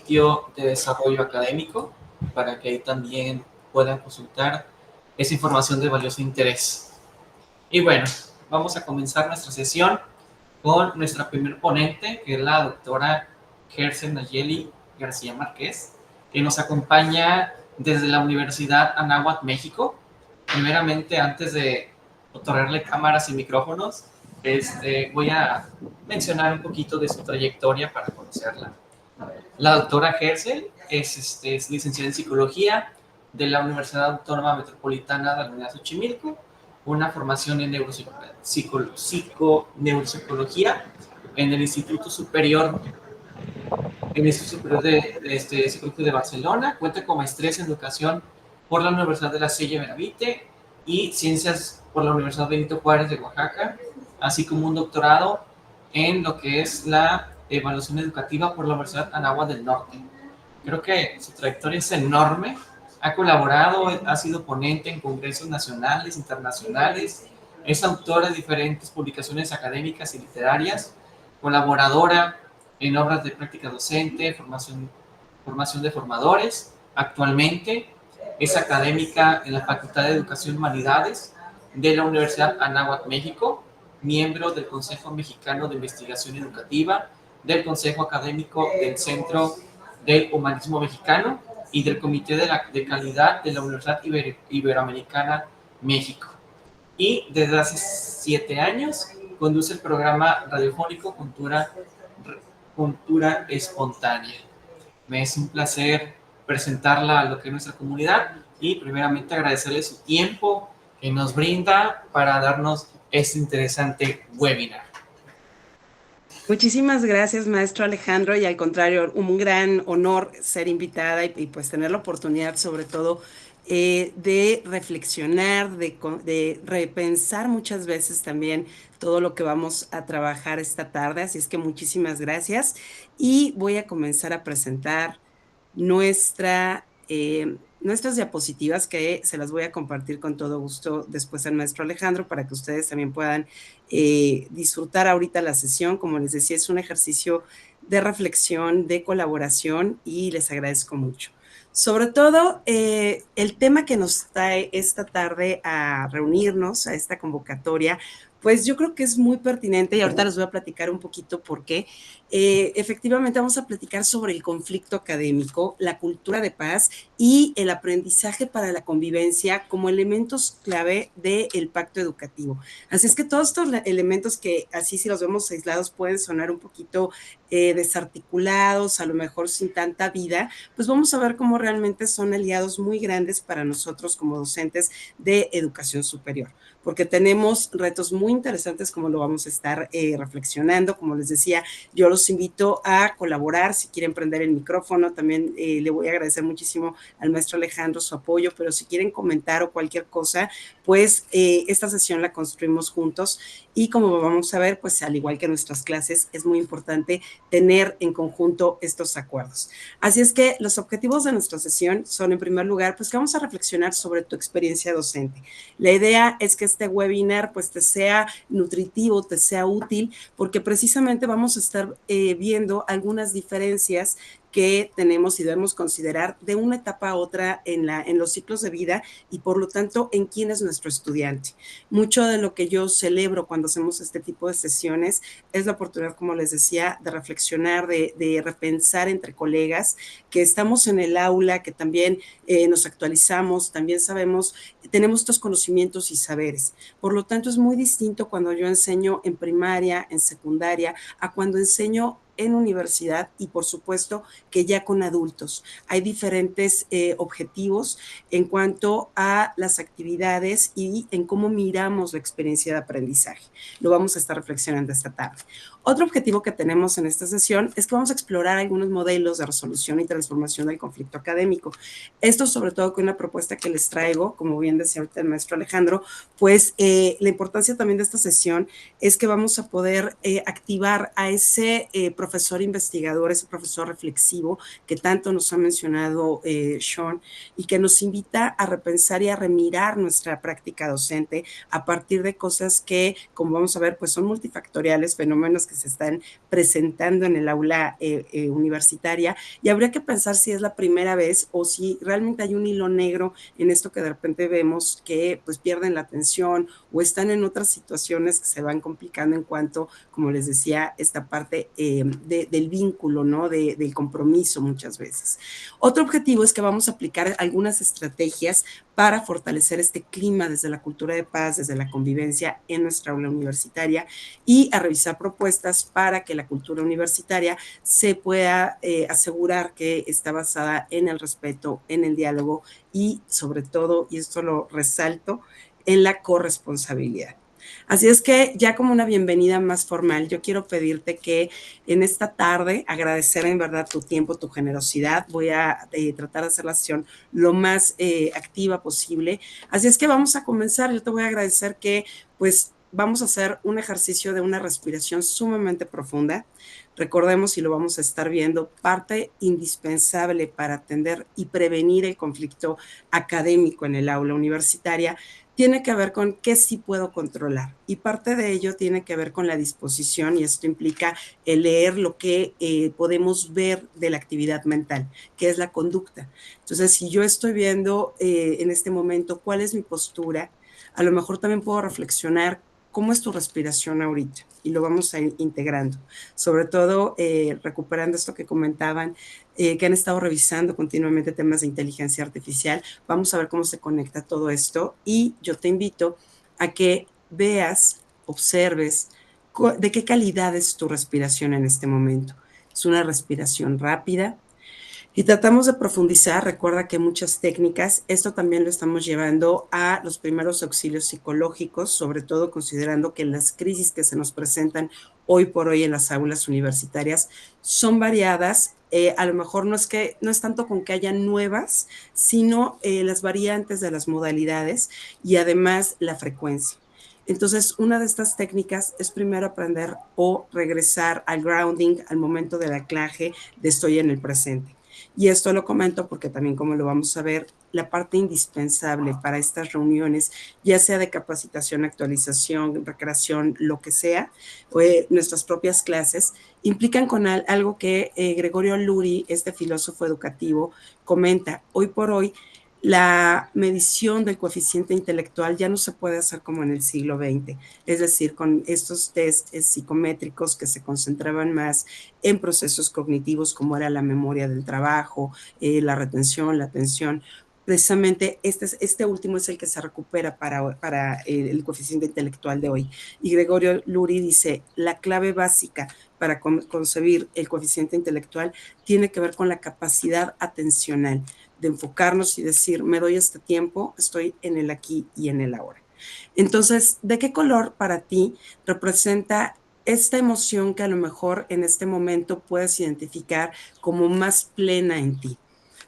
sitio de desarrollo académico para que ahí también puedan consultar esa información de valioso interés. Y bueno, vamos a comenzar nuestra sesión con nuestra primer ponente, que es la doctora Gersen Nayeli García Márquez, que nos acompaña desde la Universidad Anáhuac, México. Primeramente, antes de otorgarle cámaras y micrófonos, voy a mencionar un poquito de su trayectoria para conocerla. La doctora Gersen es licenciada en Psicología de la Universidad Autónoma Metropolitana de la Unidad de Xochimilco, una formación en neuropsicología en el Instituto Superior de Psicología de Barcelona. Cuenta con maestría en Educación por la Universidad de La Salle Benavite y Ciencias por la Universidad Benito Juárez de Oaxaca, así como un doctorado en lo que es la evaluación educativa por la Universidad Anáhuac del Norte. Creo que su trayectoria es enorme. Ha colaborado, ha sido ponente en congresos nacionales, internacionales, es autora de diferentes publicaciones académicas y literarias, colaboradora en obras de práctica docente, formación de formadores. Actualmente es académica en la Facultad de Educación y Humanidades de la Universidad Anáhuac, México, miembro del Consejo Mexicano de Investigación Educativa, del Consejo Académico del Centro del Humanismo Mexicano y del Comité de Calidad de la Universidad Iberoamericana, México. Y desde hace 7 años conduce el programa radiofónico Cultura Espontánea. Me es un placer presentarla a lo que es nuestra comunidad y primeramente agradecerle su tiempo que nos brinda para darnos este interesante webinar. Muchísimas gracias, maestro Alejandro, y al contrario, un gran honor ser invitada y pues tener la oportunidad sobre todo de reflexionar, de repensar muchas veces también todo lo que vamos a trabajar esta tarde, así es que muchísimas gracias y voy a comenzar a presentar nuestras diapositivas que se las voy a compartir con todo gusto después al maestro Alejandro para que ustedes también puedan disfrutar ahorita la sesión. Como les decía, es un ejercicio de reflexión, de colaboración y les agradezco mucho. Sobre todo, el tema que nos trae esta tarde a reunirnos, a esta convocatoria, pues yo creo que es muy pertinente y ahorita les voy a platicar un poquito por qué. Efectivamente vamos a platicar sobre el conflicto académico, la cultura de paz y el aprendizaje para la convivencia como elementos clave del pacto educativo. Así es que todos estos elementos que así si los vemos aislados pueden sonar un poquito desarticulados, a lo mejor sin tanta vida, pues vamos a ver cómo realmente son aliados muy grandes para nosotros como docentes de educación superior, porque tenemos retos muy interesantes como lo vamos a estar reflexionando. Como les decía, yo los invito a colaborar, si quieren prender el micrófono, también le voy a agradecer muchísimo al maestro Alejandro su apoyo, pero si quieren comentar o cualquier cosa, pues esta sesión la construimos juntos y como vamos a ver, pues al igual que nuestras clases, es muy importante tener en conjunto estos acuerdos. Así es que los objetivos de nuestra sesión son, en primer lugar, pues que vamos a reflexionar sobre tu experiencia docente. La idea es que este webinar pues te sea nutritivo, te sea útil, porque precisamente vamos a estar viendo algunas diferencias que tenemos y debemos considerar de una etapa a otra en los ciclos de vida y por lo tanto en quién es nuestro estudiante. Mucho de lo que yo celebro cuando hacemos este tipo de sesiones es la oportunidad, como les decía, de reflexionar, de repensar entre colegas, que estamos en el aula, que también nos actualizamos, también sabemos, tenemos estos conocimientos y saberes. Por lo tanto, es muy distinto cuando yo enseño en primaria, en secundaria, a cuando enseño en universidad y por supuesto que ya con adultos. Hay diferentes objetivos en cuanto a las actividades y en cómo miramos la experiencia de aprendizaje. Lo vamos a estar reflexionando esta tarde. Otro objetivo que tenemos en esta sesión es que vamos a explorar algunos modelos de resolución y transformación del conflicto académico. Esto sobre todo con una propuesta que les traigo, como bien decía ahorita el maestro Alejandro, pues la importancia también de esta sesión es que vamos a poder activar a ese profesor investigador, ese profesor reflexivo que tanto nos ha mencionado Sean y que nos invita a repensar y a remirar nuestra práctica docente a partir de cosas que, como vamos a ver, pues son multifactoriales, fenómenos que se están presentando en el aula universitaria, y habría que pensar si es la primera vez o si realmente hay un hilo negro en esto que de repente vemos que pues pierden la atención o están en otras situaciones que se van complicando en cuanto, como les decía, esta parte del vínculo, ¿no? Del compromiso muchas veces. Otro objetivo es que vamos a aplicar algunas estrategias para fortalecer este clima desde la cultura de paz, desde la convivencia en nuestra aula universitaria, y a revisar propuestas para que la cultura universitaria se pueda asegurar que está basada en el respeto, en el diálogo y sobre todo, y esto lo resalto, en la corresponsabilidad. Así es que ya como una bienvenida más formal, yo quiero pedirte que en esta tarde agradecer en verdad tu tiempo, tu generosidad. Voy a tratar de hacer la sesión lo más activa posible. Así es que vamos a comenzar. Yo te voy a agradecer que pues vamos a hacer un ejercicio de una respiración sumamente profunda. Recordemos, y lo vamos a estar viendo, parte indispensable para atender y prevenir el conflicto académico en el aula universitaria tiene que ver con qué sí puedo controlar. Y parte de ello tiene que ver con la disposición, y esto implica el leer lo que podemos ver de la actividad mental, que es la conducta. Entonces, si yo estoy viendo en este momento cuál es mi postura, a lo mejor también puedo reflexionar cómo es tu respiración ahorita, y lo vamos a ir integrando. Sobre todo, recuperando esto que comentaban, que han estado revisando continuamente temas de inteligencia artificial. Vamos a ver cómo se conecta todo esto, y yo te invito a que veas, observes de qué calidad es tu respiración en este momento. Es una respiración rápida, y tratamos de profundizar. Recuerda que muchas técnicas, esto también lo estamos llevando a los primeros auxilios psicológicos, sobre todo considerando que las crisis que se nos presentan hoy por hoy en las aulas universitarias son variadas. A lo mejor no es tanto con que haya nuevas, sino las variantes de las modalidades y además la frecuencia. Entonces, una de estas técnicas es primero aprender o regresar al grounding, al momento del anclaje de estoy en el presente. Y esto lo comento porque también, como lo vamos a ver, la parte indispensable para estas reuniones, ya sea de capacitación, actualización, recreación, lo que sea, o nuestras propias clases, implican con algo que Gregorio Luri, este filósofo educativo, comenta. Hoy por hoy, la medición del coeficiente intelectual ya no se puede hacer como en el siglo XX, es decir, con estos test psicométricos que se concentraban más en procesos cognitivos como era la memoria del trabajo, la retención, la atención. Precisamente este último es el que se recupera para el coeficiente intelectual de hoy. Y Gregorio Luri dice, la clave básica para concebir el coeficiente intelectual tiene que ver con la capacidad atencional, de enfocarnos y decir, me doy este tiempo, estoy en el aquí y en el ahora. Entonces, ¿de qué color para ti representa esta emoción que a lo mejor en este momento puedes identificar como más plena en ti?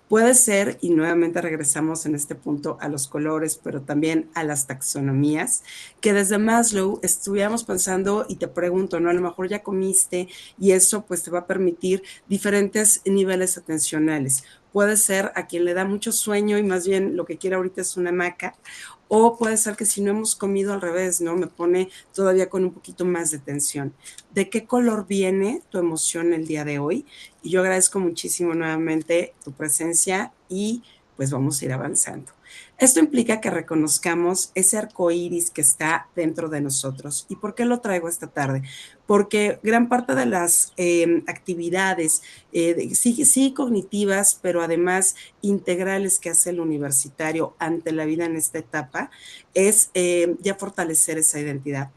Puede ser, y nuevamente regresamos en este punto a los colores, pero también a las taxonomías, que desde Maslow estuviéramos pensando, y te pregunto, ¿no? A lo mejor ya comiste y eso pues te va a permitir diferentes niveles atencionales. Puede ser a quien le da mucho sueño y más bien lo que quiere ahorita es una hamaca, o puede ser que si no hemos comido al revés, ¿no? Me pone todavía con un poquito más de tensión. ¿De qué color viene tu emoción el día de hoy? Y yo agradezco muchísimo nuevamente tu presencia y pues vamos a ir avanzando. Esto implica que reconozcamos ese arco iris que está dentro de nosotros. ¿Y por qué lo traigo esta tarde? Porque gran parte de las actividades, sí cognitivas, pero además integrales que hace el universitario ante la vida en esta etapa, es ya fortalecer esa identidad.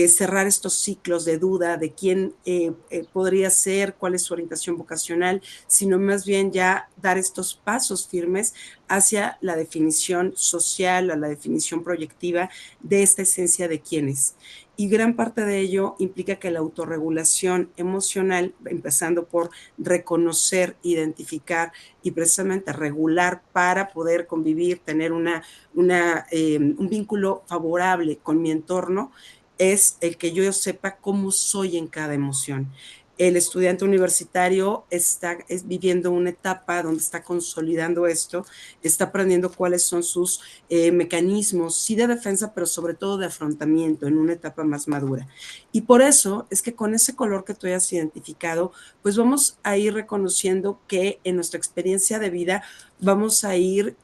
Cerrar estos ciclos de duda de quién podría ser, cuál es su orientación vocacional, sino más bien ya dar estos pasos firmes hacia la definición social, a la definición proyectiva de esta esencia de quién es. Y gran parte de ello implica que la autorregulación emocional, empezando por reconocer, identificar y precisamente regular para poder convivir, tener un vínculo favorable con mi entorno, es el que yo sepa cómo soy en cada emoción. el estudiante universitario está viviendo una etapa donde está consolidando esto, está aprendiendo cuáles son sus mecanismos, sí de defensa, pero sobre todo de afrontamiento en una etapa más madura. Y por eso es que con ese color que tú hayas identificado, pues vamos a ir reconociendo que en nuestra experiencia de vida vamos a ir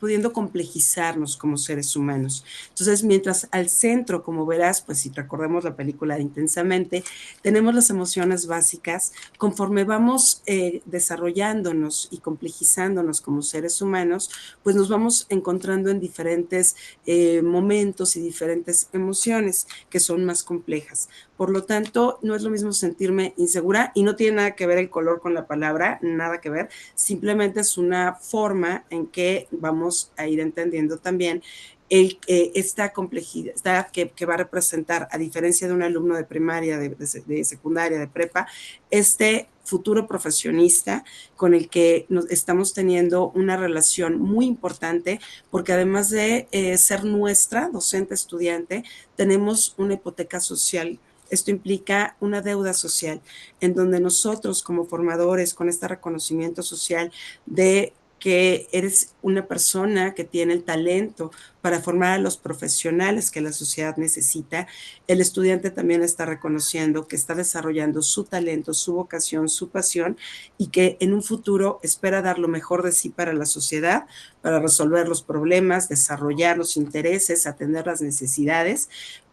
pudiendo complejizarnos como seres humanos. Entonces, mientras al centro, como verás, pues si recordemos la película de Intensamente, tenemos las emociones básicas, conforme vamos desarrollándonos y complejizándonos como seres humanos, pues nos vamos encontrando en diferentes momentos y diferentes emociones que son más complejas. Por lo tanto, no es lo mismo sentirme insegura y no tiene nada que ver el color con la palabra, nada que ver, simplemente es una forma en que vamos a ir entendiendo también esta complejidad que va a representar, a diferencia de un alumno de primaria, de secundaria, de prepa, este futuro profesionista con el que nos estamos teniendo una relación muy importante, porque además de ser nuestra docente estudiante, tenemos una hipoteca social. Esto implica una deuda social en donde nosotros como formadores, con este reconocimiento social de que eres una persona que tiene el talento para formar a los profesionales que la sociedad necesita, el estudiante también está reconociendo que está desarrollando su talento, su vocación, su pasión y que en un futuro espera dar lo mejor de sí para la sociedad, para resolver los problemas, desarrollar los intereses, atender las necesidades,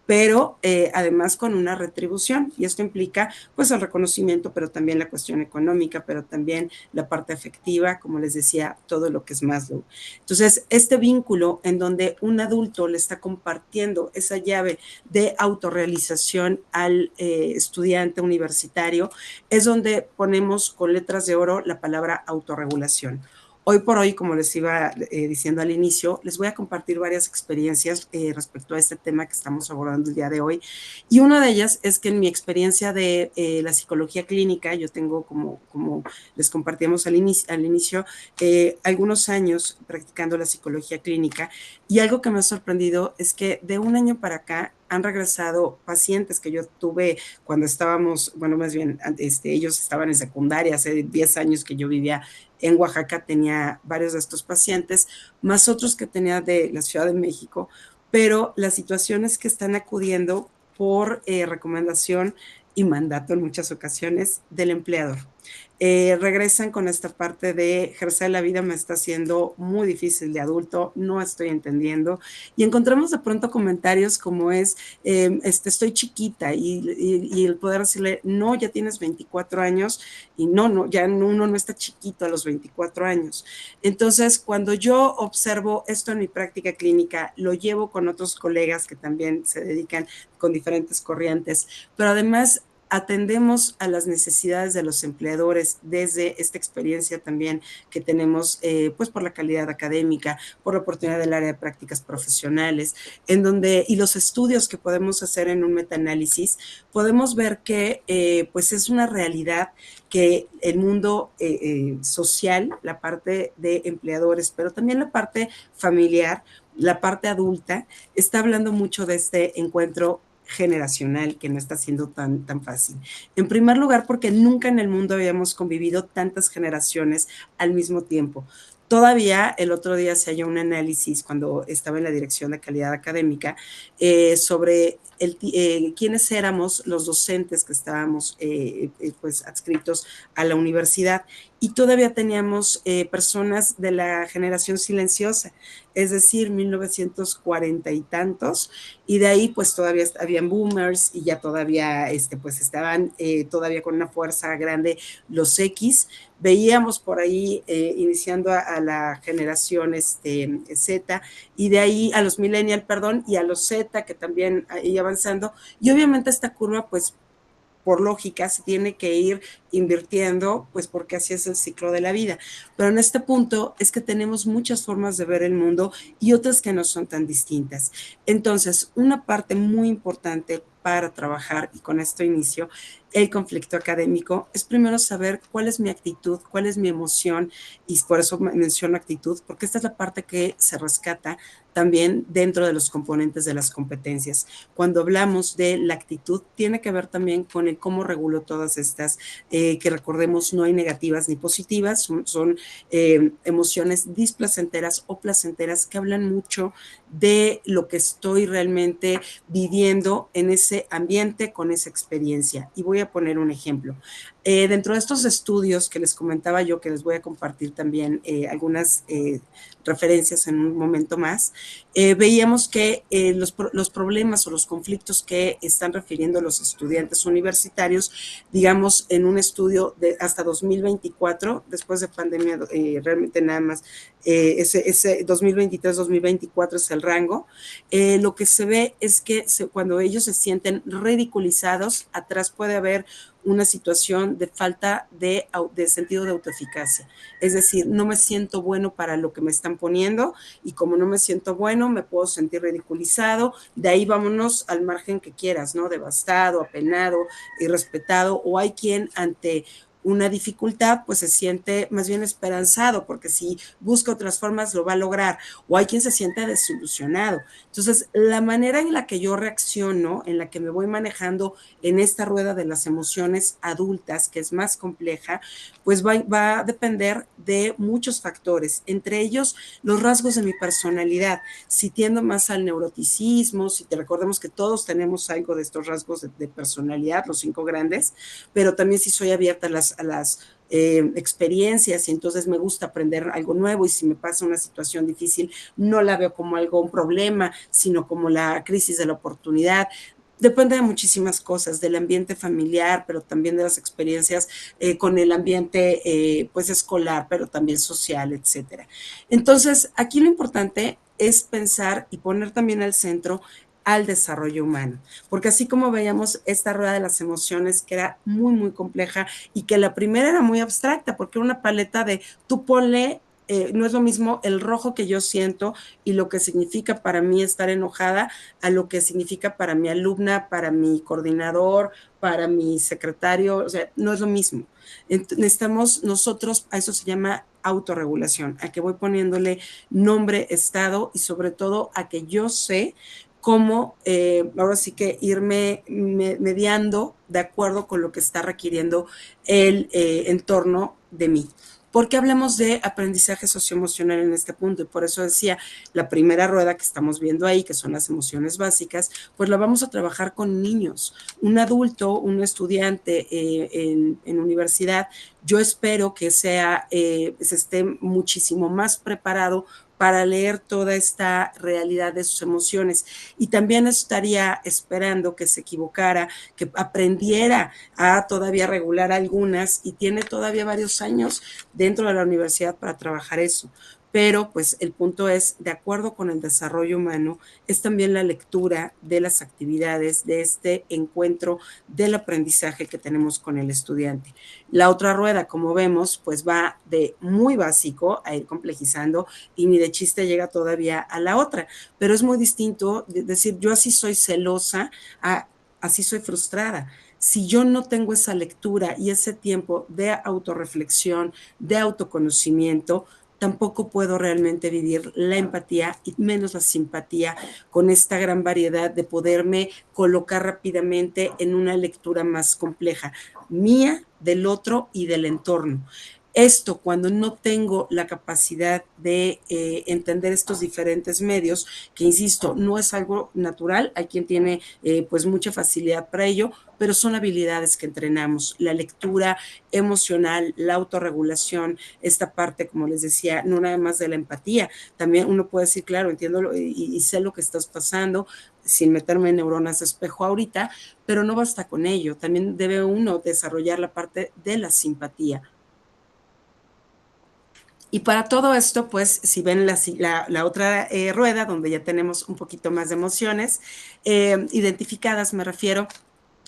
pero además con una retribución. Y esto implica pues el reconocimiento, pero también la cuestión económica, pero también la parte afectiva, como les decía, todo lo que es Maslow. Entonces, este vínculo en donde un adulto le está compartiendo esa llave de autorrealización al estudiante universitario, es donde ponemos con letras de oro la palabra autorregulación. Hoy por hoy, como les iba diciendo al inicio, les voy a compartir varias experiencias respecto a este tema que estamos abordando el día de hoy. Y una de ellas es que en mi experiencia de la psicología clínica, yo tengo, como les compartíamos al inicio algunos años practicando la psicología clínica, y algo que me ha sorprendido es que de un año para acá han regresado pacientes que yo tuve cuando estábamos, bueno, más bien, ellos estaban en secundaria, hace 10 años que yo vivía en Oaxaca, tenía varios de estos pacientes, más otros que tenía de la Ciudad de México, pero la situación es que están acudiendo por recomendación y mandato en muchas ocasiones del empleador. Regresan con esta parte de ejercer la vida me está haciendo muy difícil de adulto, no estoy entendiendo, y encontramos de pronto comentarios como estoy chiquita, y el poder decirle, no, ya tienes 24 años, y no, ya uno no está chiquito a los 24 años. Entonces, cuando yo observo esto en mi práctica clínica, lo llevo con otros colegas que también se dedican con diferentes corrientes, pero además atendemos a las necesidades de los empleadores desde esta experiencia también que tenemos, pues por la calidad académica, por la oportunidad del área de prácticas profesionales, en donde, y los estudios que podemos hacer en un metaanálisis, podemos ver que pues es una realidad que el mundo social, la parte de empleadores, pero también la parte familiar, la parte adulta, está hablando mucho de este encuentro generacional que no está siendo tan fácil. En primer lugar, porque nunca en el mundo habíamos convivido tantas generaciones al mismo tiempo. Todavía el otro día se halló un análisis cuando estaba en la Dirección de Calidad Académica sobre quiénes éramos los docentes que estábamos pues adscritos a la universidad, y todavía teníamos personas de la generación silenciosa, es decir, 1940 y tantos, y de ahí pues todavía habían boomers y ya todavía pues estaban todavía con una fuerza grande los X. Veíamos por ahí iniciando a la generación Z, y de ahí a los millennial, perdón, y a los Z, que también ahí avanzando, y obviamente esta curva pues por lógica se tiene que ir invirtiendo, pues porque así es el ciclo de la vida. Pero en este punto es que tenemos muchas formas de ver el mundo y otras que no son tan distintas. Entonces, una parte muy importante para trabajar, y con esto inicio, el conflicto académico, es primero saber cuál es mi actitud, cuál es mi emoción, y por eso menciono actitud, porque esta es la parte que se rescata también dentro de los componentes de las competencias. Cuando hablamos de la actitud, tiene que ver también con el cómo regulo todas estas, que recordemos no hay negativas ni positivas, son emociones displacenteras o placenteras que hablan mucho de lo que estoy realmente viviendo en ese ambiente con esa experiencia. Y voy a poner un ejemplo. Dentro de estos estudios que les comentaba yo, que les voy a compartir también algunas referencias en un momento más, veíamos que los problemas o los conflictos que están refiriendo los estudiantes universitarios, digamos, en un estudio de hasta 2024, después de pandemia, realmente nada más, ese 2023-2024 es el rango, lo que se ve es que cuando ellos se sienten ridiculizados, atrás puede haber una situación de falta de sentido de autoeficacia. Es decir, no me siento bueno para lo que me están poniendo y como no me siento bueno, me puedo sentir ridiculizado. De ahí vámonos al margen que quieras, ¿no? Devastado, apenado, irrespetado, o hay quien ante una dificultad, pues se siente más bien esperanzado, porque si busca otras formas lo va a lograr, o hay quien se siente desilusionado. Entonces, la manera en la que yo reacciono, en la que me voy manejando en esta rueda de las emociones adultas, que es más compleja, pues va a depender de muchos factores, entre ellos los rasgos de mi personalidad. Si tiendo más al neuroticismo, si te recordemos que todos tenemos algo de estos rasgos de personalidad, los 5 grandes, pero también si soy abierta a las experiencias y entonces me gusta aprender algo nuevo y si me pasa una situación difícil no la veo como algo, un problema, sino como la crisis de la oportunidad. Depende de muchísimas cosas, del ambiente familiar, pero también de las experiencias con el ambiente pues escolar, pero también social, etcétera. Entonces, aquí lo importante es pensar y poner también al centro al desarrollo humano, porque así como veíamos esta rueda de las emociones que era muy, muy compleja y que la primera era muy abstracta, porque era una paleta de tú ponle no es lo mismo el rojo que yo siento y lo que significa para mí estar enojada a lo que significa para mi alumna, para mi coordinador, para mi secretario, o sea, no es lo mismo. Necesitamos nosotros, a eso se llama autorregulación, a que voy poniéndole nombre, estado y sobre todo a que yo sé cómo ahora sí que irme mediando de acuerdo con lo que está requiriendo el entorno de mí. ¿Por qué hablamos de aprendizaje socioemocional en este punto? Y por eso decía, la primera rueda que estamos viendo ahí, que son las emociones básicas, pues la vamos a trabajar con niños. Un adulto, un estudiante en universidad, yo espero que se esté muchísimo más preparado para leer toda esta realidad de sus emociones. Y también estaría esperando que se equivocara, que aprendiera a todavía regular algunas y tiene todavía varios años dentro de la universidad para trabajar eso. Pero pues el punto es, de acuerdo con el desarrollo humano, es también la lectura de las actividades, de este encuentro del aprendizaje que tenemos con el estudiante. La otra rueda, como vemos, pues va de muy básico a ir complejizando y ni de chiste llega todavía a la otra, pero es muy distinto decir yo así soy celosa a así soy frustrada. Si yo no tengo esa lectura y ese tiempo de autorreflexión, de autoconocimiento, tampoco puedo realmente vivir la empatía y menos la simpatía con esta gran variedad de poderme colocar rápidamente en una lectura más compleja, mía, del otro y del entorno. Esto cuando no tengo la capacidad de entender estos diferentes medios, que insisto, no es algo natural, hay quien tiene pues mucha facilidad para ello, pero son habilidades que entrenamos, la lectura emocional, la autorregulación, esta parte, como les decía, no nada más de la empatía, también uno puede decir, claro, entiendo y sé lo que estás pasando, sin meterme en neuronas de espejo ahorita, pero no basta con ello, también debe uno desarrollar la parte de la simpatía. Y para todo esto, pues, si ven la otra rueda, donde ya tenemos un poquito más de emociones identificadas, me refiero,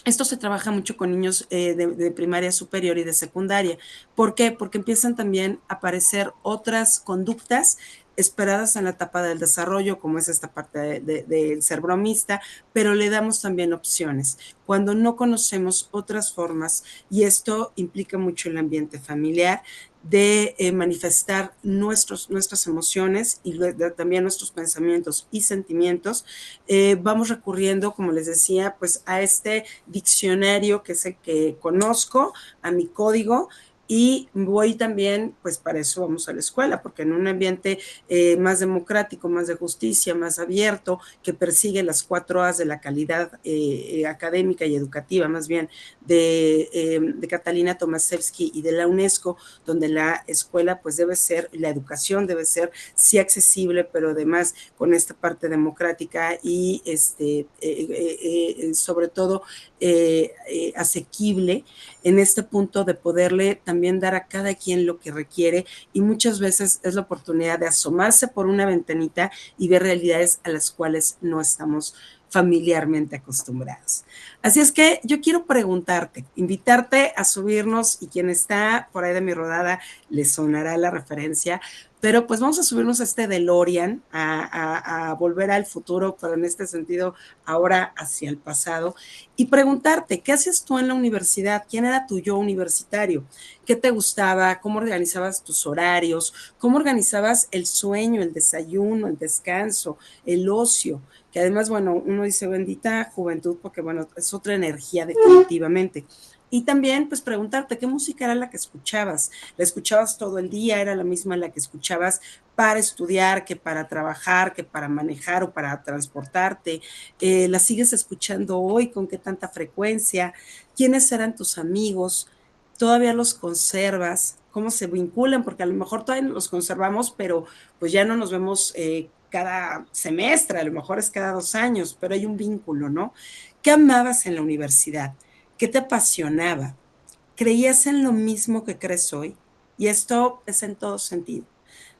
Esto se trabaja mucho con niños de primaria superior y de secundaria. ¿Por qué? Porque empiezan también a aparecer otras conductas esperadas en la etapa del desarrollo, como es esta parte del ser bromista, pero le damos también opciones. Cuando no conocemos otras formas, y esto implica mucho el ambiente familiar, de manifestar nuestras emociones y también nuestros pensamientos y sentimientos, vamos recurriendo, como les decía, pues a este diccionario que es el que conozco, a mi código, y voy también, pues para eso vamos a la escuela, porque en un ambiente más democrático, más de justicia, más abierto, que persigue las 4 A's de la calidad académica y educativa, más bien, de Catalina Tomaszewski y de la UNESCO, donde la escuela pues debe ser, la educación debe ser sí accesible, pero además con esta parte democrática y sobre todo asequible en este punto de poderle también dar a cada quien lo que requiere, y muchas veces es la oportunidad de asomarse por una ventanita y ver realidades a las cuales no estamos familiarmente acostumbrados. Así es que yo quiero preguntarte, invitarte a subirnos, y quien está por ahí de mi rodada le sonará la referencia, pero pues vamos a subirnos a este DeLorean, a volver al futuro, pero en este sentido ahora hacia el pasado, y preguntarte, ¿qué hacías tú en la universidad? ¿Quién era tu yo universitario? ¿Qué te gustaba? ¿Cómo organizabas tus horarios? ¿Cómo organizabas el sueño, el desayuno, el descanso, el ocio? Que además, bueno, uno dice bendita juventud, porque bueno, es otra energía definitivamente. Y también, pues preguntarte, ¿qué música era la que escuchabas? ¿La escuchabas todo el día? ¿Era la misma la que escuchabas para estudiar, que para trabajar, que para manejar o para transportarte? ¿La sigues escuchando hoy? ¿Con qué tanta frecuencia? ¿Quiénes eran tus amigos? ¿Todavía los conservas? ¿Cómo se vinculan? Porque a lo mejor todavía los conservamos, pero pues ya no nos vemos cada semestre, a lo mejor es cada 2 años, pero hay un vínculo, ¿no? ¿Qué amabas en la universidad? ¿Qué te apasionaba? ¿Creías en lo mismo que crees hoy? Y esto es en todo sentido.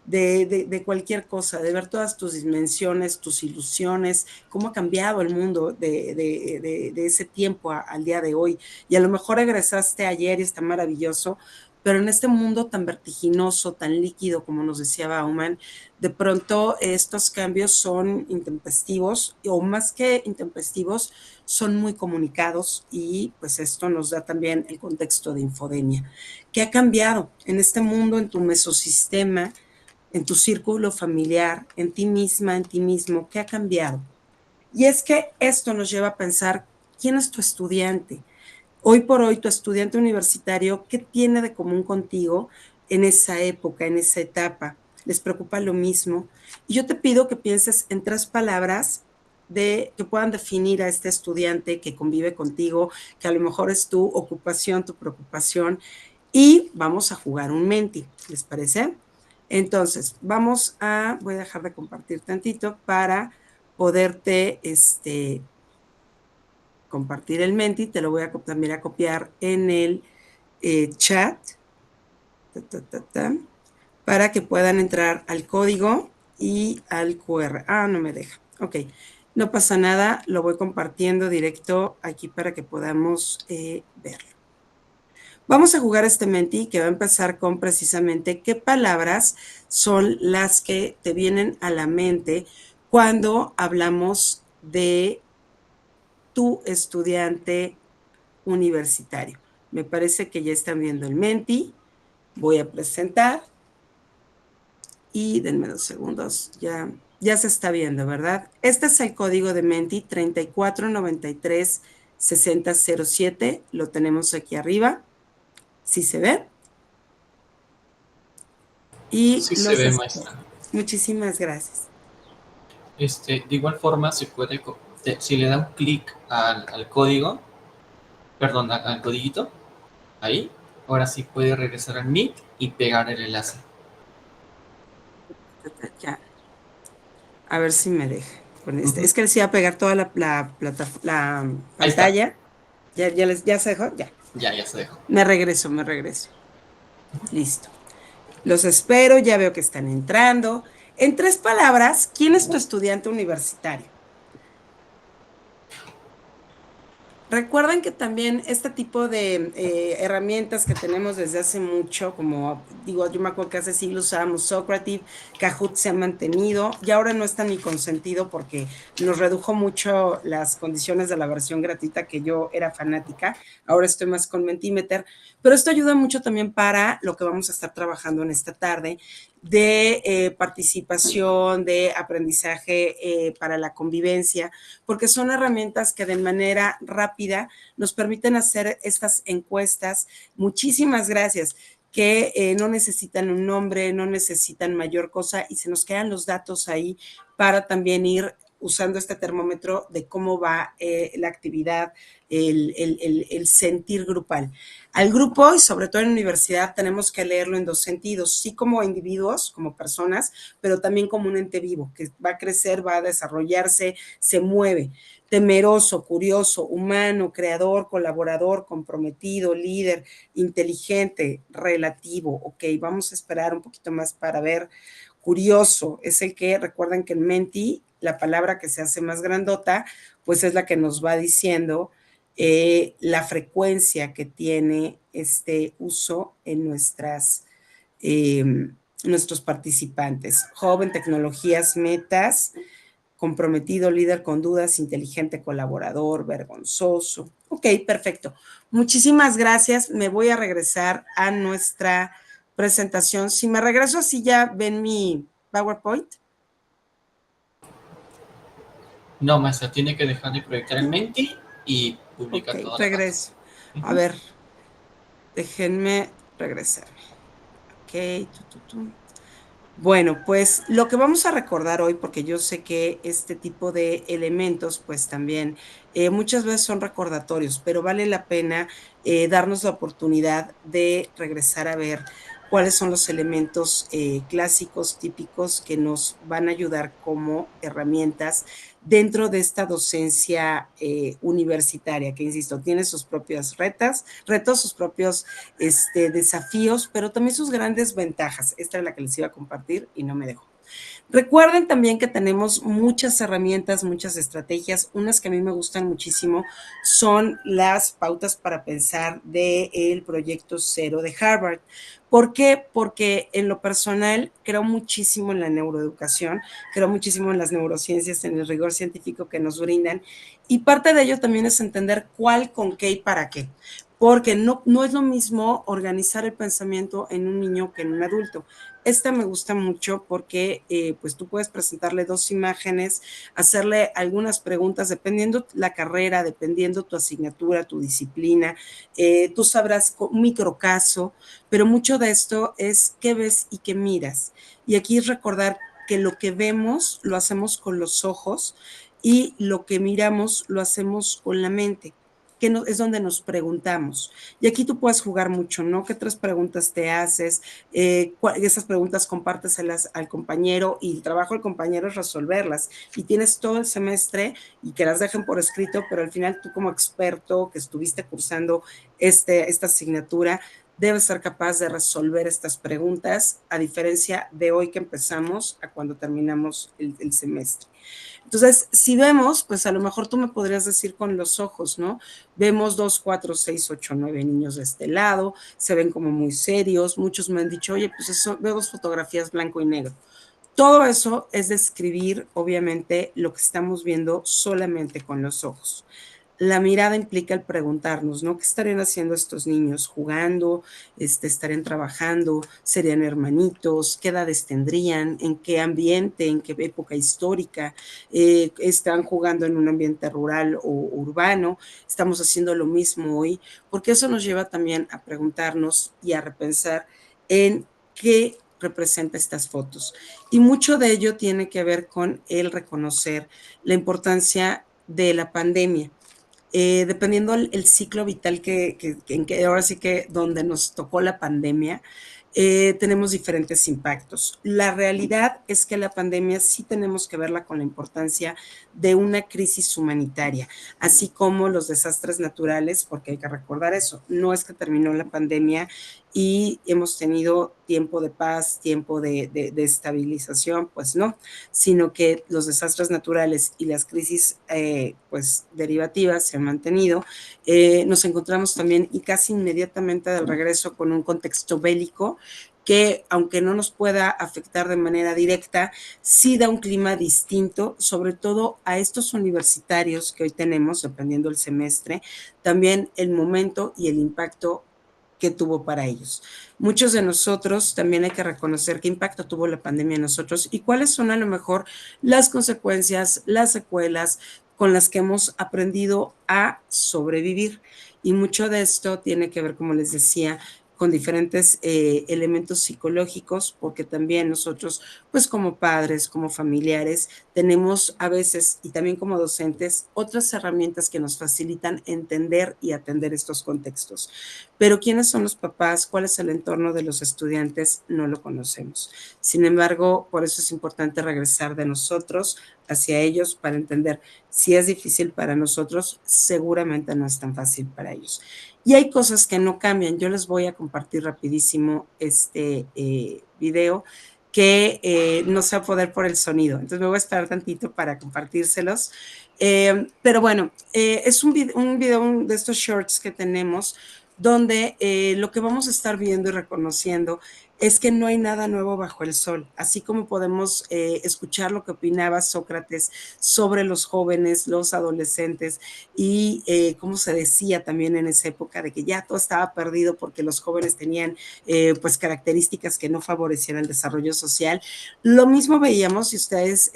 De cualquier cosa, de ver todas tus dimensiones, tus ilusiones, cómo ha cambiado el mundo de ese tiempo al día de hoy. Y a lo mejor egresaste ayer y está maravilloso, pero en este mundo tan vertiginoso, tan líquido, como nos decía Bauman, de pronto estos cambios son intempestivos, o más que intempestivos, son muy comunicados, y pues esto nos da también el contexto de infodemia. ¿Qué ha cambiado en este mundo, en tu mesosistema, en tu círculo familiar, en ti misma, en ti mismo? ¿Qué ha cambiado? Y es que esto nos lleva a pensar, ¿quién es tu estudiante? Hoy por hoy, tu estudiante universitario, ¿qué tiene de común contigo en esa época, en esa etapa? ¿Les preocupa lo mismo? Y yo te pido que pienses en 3 palabras que puedan definir a este estudiante que convive contigo, que a lo mejor es tu ocupación, tu preocupación, y vamos a jugar un menti, ¿les parece? Entonces, voy a dejar de compartir tantito para poderte, compartir el menti. Te lo voy a también a copiar en el chat, ta, ta, ta, ta, para que puedan entrar al código y al QR. No me deja. Ok, no pasa nada, lo voy compartiendo directo aquí para que podamos verlo. Vamos a jugar este menti, que va a empezar con precisamente qué palabras son las que te vienen a la mente cuando hablamos de tu estudiante universitario. Me parece que ya están viendo el menti. Voy a presentar y denme 2 segundos. Ya se está viendo, ¿verdad? Este es el código de menti 3493-6007. Lo tenemos aquí arriba. ¿Sí se ve? Y Sí se los ve, espero. maestra. Muchísimas gracias. De igual forma, se puede, si le da un clic al código, perdón, al codiguito, ahí, ahora sí puede regresar al Meet y pegar el enlace. Ya. A ver si me deja. Con este. Es que les iba a pegar toda la Ahí está, pantalla. Ya se dejó. Ya. ya se dejó. Me regreso, me regreso. Listo. Los espero, ya veo que están entrando. En 3 palabras, ¿quién es tu estudiante universitario? Recuerden que también este tipo de herramientas que tenemos desde hace mucho, como digo, yo me acuerdo que hace siglos usábamos Socrative, Kahoot se ha mantenido y ahora no está ni consentido porque nos redujo mucho las condiciones de la versión gratuita que yo era fanática, ahora estoy más con Mentimeter, pero esto ayuda mucho también para lo que vamos a estar trabajando en esta tarde de participación, de aprendizaje para la convivencia, porque son herramientas que de manera rápida nos permiten hacer estas encuestas. Muchísimas gracias que no necesitan un nombre, no necesitan mayor cosa y se nos quedan los datos ahí para también ir usando este termómetro de cómo va la actividad, el sentir grupal. Al grupo y sobre todo en la universidad tenemos que leerlo en dos sentidos, sí como individuos, como personas, pero también como un ente vivo que va a crecer, va a desarrollarse, se mueve. Temeroso, curioso, humano, creador, colaborador, comprometido, líder, inteligente, relativo. Ok, vamos a esperar un poquito más para ver. Curioso es el que, recuerden que en Menti, la palabra que se hace más grandota, pues es la que nos va diciendo la frecuencia que tiene este uso en eh, nuestros participantes. Joven, tecnologías, metas, comprometido, líder con dudas, inteligente, colaborador, vergonzoso. Ok, perfecto. Muchísimas gracias. Me voy a regresar a nuestra presentación. Si me regreso así ya ven mi PowerPoint. No, maestra, tiene que dejar de proyectar en Menti y publicar Ok, toda la data. regreso. A ver, déjenme regresarme. Ok, Bueno, pues lo que vamos a recordar hoy, porque yo sé que este tipo de elementos, pues también muchas veces son recordatorios, pero vale la pena darnos la oportunidad de regresar a ver cuáles son los elementos clásicos, típicos, que nos van a ayudar como herramientas dentro de esta docencia universitaria, que insisto, tiene sus propios retos, sus propios desafíos, pero también sus grandes ventajas. Esta es la que les iba a compartir y no me dejó. Recuerden también que tenemos muchas herramientas, muchas estrategias. Unas que a mí me gustan muchísimo son las pautas para pensar del proyecto cero de Harvard. ¿Por qué? Porque en lo personal creo muchísimo en la neuroeducación, creo muchísimo en las neurociencias, en el rigor científico que nos brindan y parte de ello también es entender cuál, con qué y para qué. Porque no es lo mismo organizar el pensamiento en un niño que en un adulto. Esta me gusta mucho porque pues tú puedes presentarle dos imágenes, hacerle algunas preguntas dependiendo la carrera, dependiendo tu asignatura, tu disciplina. Tú sabrás un microcaso, pero mucho de esto es qué ves y qué miras. Y aquí es recordar que lo que vemos lo hacemos con los ojos y lo que miramos lo hacemos con la mente, que no, es donde nos preguntamos. Y aquí tú puedes jugar mucho, ¿no? ¿Qué tres preguntas te haces? Esas preguntas compárteselas al compañero y el trabajo del compañero es resolverlas. Y tienes todo el semestre y que las dejen por escrito, pero al final tú como experto que estuviste cursando esta asignatura, debes ser capaz de resolver estas preguntas, a diferencia de hoy que empezamos a cuando terminamos el semestre. Entonces, si vemos, pues a lo mejor tú me podrías decir con los ojos, ¿no? Vemos 2, 4, 6, 8, 9 niños de este lado, se ven como muy serios, muchos me han dicho, oye, pues eso, veo dos fotografías blanco y negro. Todo eso es describir, obviamente, lo que estamos viendo solamente con los ojos. La mirada implica el preguntarnos, ¿no? ¿Qué estarían haciendo estos niños? ¿Jugando? ¿Estarían trabajando? ¿Serían hermanitos? ¿Qué edades tendrían? ¿En qué ambiente? ¿En qué época histórica? ¿Están jugando en un ambiente rural o urbano? Estamos haciendo lo mismo hoy, porque eso nos lleva también a preguntarnos y a repensar en qué representa estas fotos. Y mucho de ello tiene que ver con el reconocer la importancia de la pandemia. Dependiendo el ciclo vital en que ahora sí que donde nos tocó la pandemia, tenemos diferentes impactos. La realidad es que la pandemia sí tenemos que verla con la importancia de una crisis humanitaria, así como los desastres naturales, porque hay que recordar eso, no es que terminó la pandemia y hemos tenido tiempo de paz, tiempo de estabilización, pues no, sino que los desastres naturales y las crisis pues derivativas se han mantenido. Nos encontramos también y casi inmediatamente del regreso con un contexto bélico que, aunque no nos pueda afectar de manera directa, sí da un clima distinto, sobre todo a estos universitarios que hoy tenemos, dependiendo del semestre, también el momento y el impacto que tuvo para ellos. Muchos de nosotros también hay que reconocer qué impacto tuvo la pandemia en nosotros y cuáles son a lo mejor las consecuencias, las secuelas con las que hemos aprendido a sobrevivir. Y mucho de esto tiene que ver, como les decía, con diferentes elementos psicológicos, porque también nosotros, pues como padres, como familiares, tenemos a veces, y también como docentes, otras herramientas que nos facilitan entender y atender estos contextos. Pero quiénes son los papás, cuál es el entorno de los estudiantes, no lo conocemos. Sin embargo, por eso es importante regresar de nosotros hacia ellos para entender si es difícil para nosotros, seguramente no es tan fácil para ellos. Y hay cosas que no cambian. Yo les voy a compartir rapidísimo este video que no se va a poder por el sonido. Entonces me voy a esperar tantito para compartírselos. Pero bueno, es un video de estos shorts que tenemos donde lo que vamos a estar viendo y reconociendo es que no hay nada nuevo bajo el sol, así como podemos escuchar lo que opinaba Sócrates sobre los jóvenes, los adolescentes y cómo se decía también en esa época de que ya todo estaba perdido porque los jóvenes tenían pues características que no favorecían el desarrollo social. Lo mismo veíamos si ustedes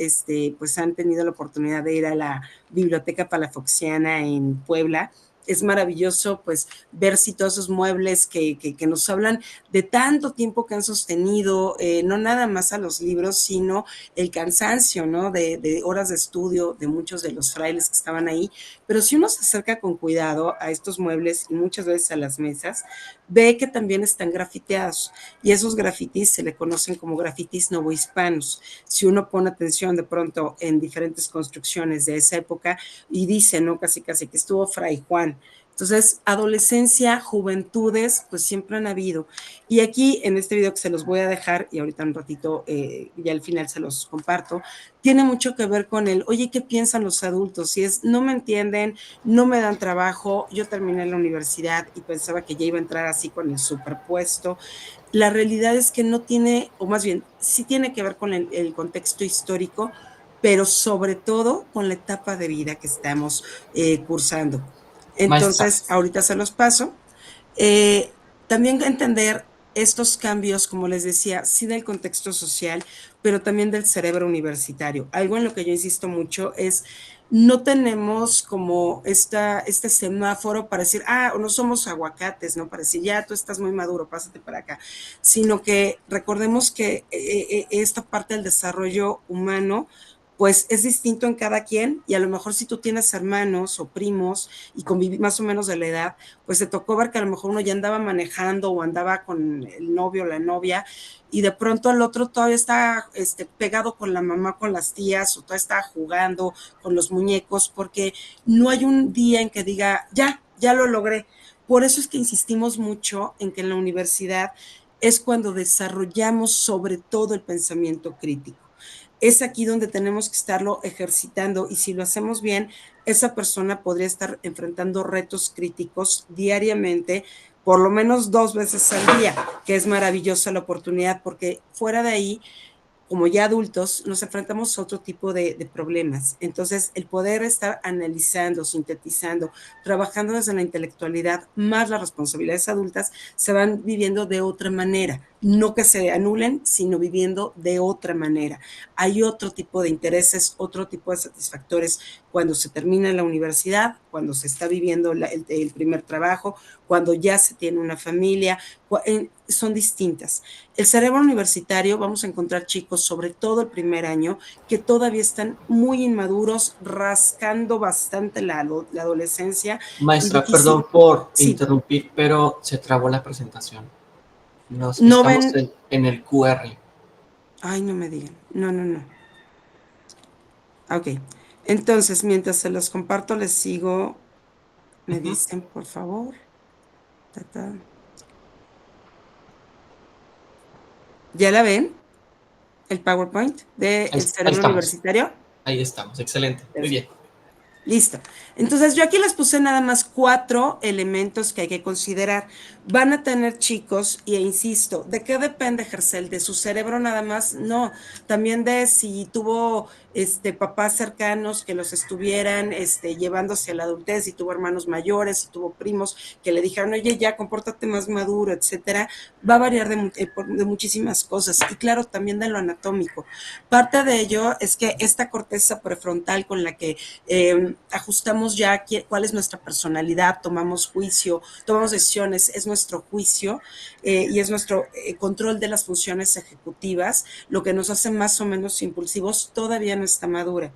pues han tenido la oportunidad de ir a la Biblioteca Palafoxiana en Puebla. Es maravilloso pues ver si todos esos muebles que nos hablan de tanto tiempo que han sostenido, no nada más a los libros, sino el cansancio, ¿no? De horas de estudio de muchos de los frailes que estaban ahí. Pero si uno se acerca con cuidado a estos muebles y muchas veces a las mesas, ve que también están grafiteados y esos grafitis se le conocen como grafitis novohispanos. Si uno pone atención de pronto en diferentes construcciones de esa época y dice, ¿no? Casi casi que estuvo Fray Juan. Entonces, adolescencia, juventudes, pues siempre han habido. Y aquí en este video que se los voy a dejar, y ahorita un ratito, ya al final se los comparto, tiene mucho que ver con el, oye, ¿qué piensan los adultos? Si es, no me entienden, no me dan trabajo, yo terminé la universidad y pensaba que ya iba a entrar así con el superpuesto. La realidad es que no tiene, o más bien, sí tiene que ver con el contexto histórico, pero sobre todo con la etapa de vida que estamos cursando. Maestra, Entonces, ahorita se los paso. Eh, También entender estos cambios, como les decía, sí del contexto social, pero también del cerebro universitario. Algo en lo que yo insisto mucho es, no tenemos como este semáforo para decir, no somos aguacates, ¿no? Para decir, ya tú estás muy maduro, pásate para acá, sino que recordemos que esta parte del desarrollo humano pues es distinto en cada quien y a lo mejor si tú tienes hermanos o primos y conviví más o menos de la edad, pues te tocó ver que a lo mejor uno ya andaba manejando o andaba con el novio o la novia y de pronto el otro todavía está pegado con la mamá, con las tías o todavía está jugando con los muñecos porque no hay un día en que diga, ya lo logré. Por eso es que insistimos mucho en que en la universidad es cuando desarrollamos sobre todo el pensamiento crítico. Es aquí donde tenemos que estarlo ejercitando y si lo hacemos bien, esa persona podría estar enfrentando retos críticos diariamente, por lo menos 2 veces al día, que es maravillosa la oportunidad porque fuera de ahí como ya adultos, nos enfrentamos a otro tipo de problemas. Entonces, el poder estar analizando, sintetizando, trabajando desde la intelectualidad, más las responsabilidades adultas, se van viviendo de otra manera. No que se anulen, sino viviendo de otra manera. Hay otro tipo de intereses, otro tipo de satisfactores cuando se termina la universidad, cuando se está viviendo el primer trabajo, cuando ya se tiene una familia, son distintas. El cerebro universitario, vamos a encontrar chicos, sobre todo el primer año, que todavía están muy inmaduros, rascando bastante la adolescencia y maestra, perdón difícil. por Sí, interrumpir, pero se trabó la presentación. no Estamos ven. en el QR. Ay, no me digan. No, no, no. Ok. Entonces, mientras se los comparto, les sigo. Uh Me -huh. dicen, por favor. Ta, ta. ¿Ya la ven? El PowerPoint del Ahí cerebro estamos. universitario. Ahí estamos. Excelente. Muy bien. Listo. Entonces, yo aquí les puse nada más 4 elementos que hay que considerar. Van a tener chicos, e insisto, ¿de qué depende, Gercel? ¿De su cerebro nada más? No, también de si tuvo papás cercanos que los estuvieran llevándose a la adultez, si tuvo hermanos mayores, si tuvo primos que le dijeron, oye, ya, compórtate más maduro, etcétera. Va a variar de muchísimas cosas. Y claro, también de lo anatómico. Parte de ello es que esta corteza prefrontal con la que ajustamos ya cuál es nuestra personalidad, tomamos juicio, tomamos decisiones, es nuestro juicio y es nuestro control de las funciones ejecutivas, lo que nos hace más o menos impulsivos, todavía no está madura.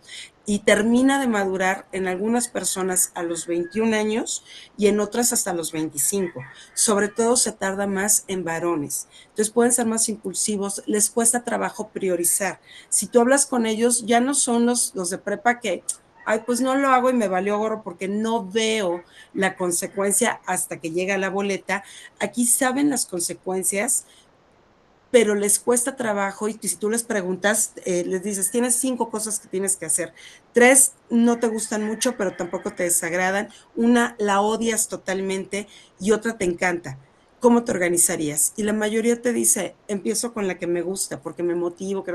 Y termina de madurar en algunas personas a los 21 años y en otras hasta los 25. Sobre todo se tarda más en varones. Entonces pueden ser más impulsivos, les cuesta trabajo priorizar. Si tú hablas con ellos, ya no son los de prepa que ay, pues no lo hago y me valió gorro porque no veo la consecuencia hasta que llega la boleta. Aquí saben las consecuencias, pero les cuesta trabajo y si tú les preguntas, les dices, tienes 5 cosas que tienes que hacer. 3 no te gustan mucho, pero tampoco te desagradan. Una la odias totalmente y otra te encanta. ¿Cómo te organizarías? Y la mayoría te dice, empiezo con la que me gusta porque me motivo.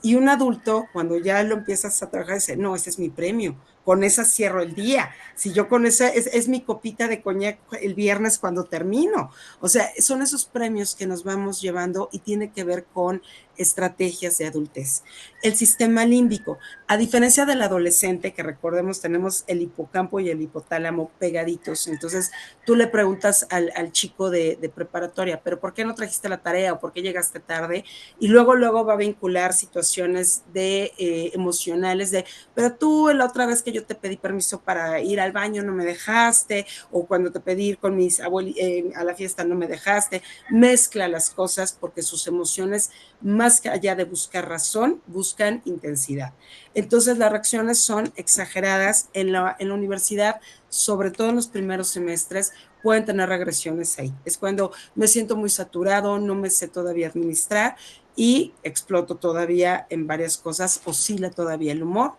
Y un adulto, cuando ya lo empiezas a trabajar, dice, no, ese es mi premio, con esa cierro el día. Si yo con esa, es mi copita de coñac el viernes cuando termino. O sea, son esos premios que nos vamos llevando y tiene que ver con estrategias de adultez. El sistema límbico, a diferencia del adolescente, que recordemos tenemos el hipocampo y el hipotálamo pegaditos, entonces tú le preguntas al chico de preparatoria, pero ¿por qué no trajiste la tarea o por qué llegaste tarde? Y luego va a vincular situaciones de emocionales de, pero tú la otra vez que yo te pedí permiso para ir al baño no me dejaste, o cuando te pedí ir con mis abuelos a la fiesta no me dejaste, mezcla las cosas porque sus emociones, más que allá de buscar razón, buscan intensidad. Entonces las reacciones son exageradas en la universidad, sobre todo en los primeros semestres, pueden tener regresiones ahí. Es cuando me siento muy saturado, no me sé todavía administrar y exploto todavía en varias cosas, oscila todavía el humor,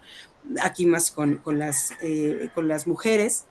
aquí más con las mujeres,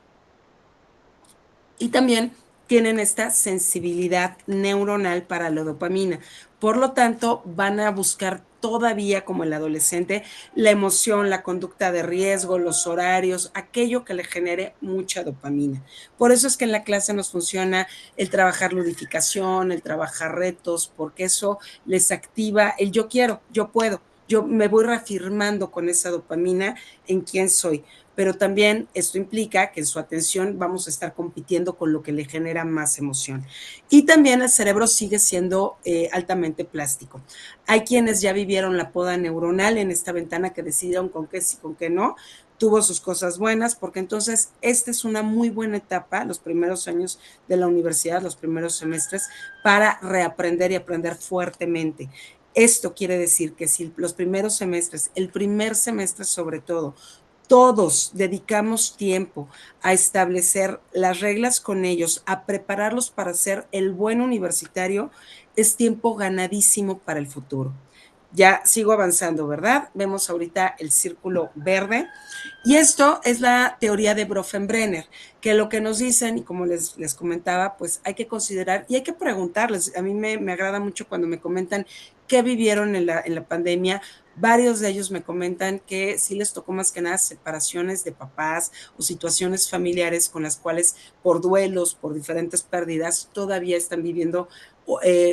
y también tienen esta sensibilidad neuronal para la dopamina. Por lo tanto, van a buscar todavía como el adolescente la emoción, la conducta de riesgo, los horarios, aquello que le genere mucha dopamina. Por eso es que en la clase nos funciona el trabajar ludificación, el trabajar retos, porque eso les activa el yo quiero, yo puedo. Yo me voy reafirmando con esa dopamina en quién soy, pero también esto implica que en su atención vamos a estar compitiendo con lo que le genera más emoción. Y también el cerebro sigue siendo altamente plástico. Hay quienes ya vivieron la poda neuronal en esta ventana que decidieron con qué sí, con qué no, tuvo sus cosas buenas, porque entonces esta es una muy buena etapa, los primeros años de la universidad, los primeros semestres, para reaprender y aprender fuertemente. Esto quiere decir que si los primeros semestres, el primer semestre sobre todo, todos dedicamos tiempo a establecer las reglas con ellos, a prepararlos para ser el buen universitario, es tiempo ganadísimo para el futuro. Ya sigo avanzando, ¿verdad? Vemos ahorita el círculo verde. Y esto es la teoría de Bronfenbrenner, que lo que nos dicen, y como les comentaba, pues hay que considerar y hay que preguntarles. A mí me agrada mucho cuando me comentan qué vivieron en la pandemia. Varios de ellos me comentan que sí les tocó más que nada separaciones de papás o situaciones familiares con las cuales por duelos, por diferentes pérdidas, todavía están viviendo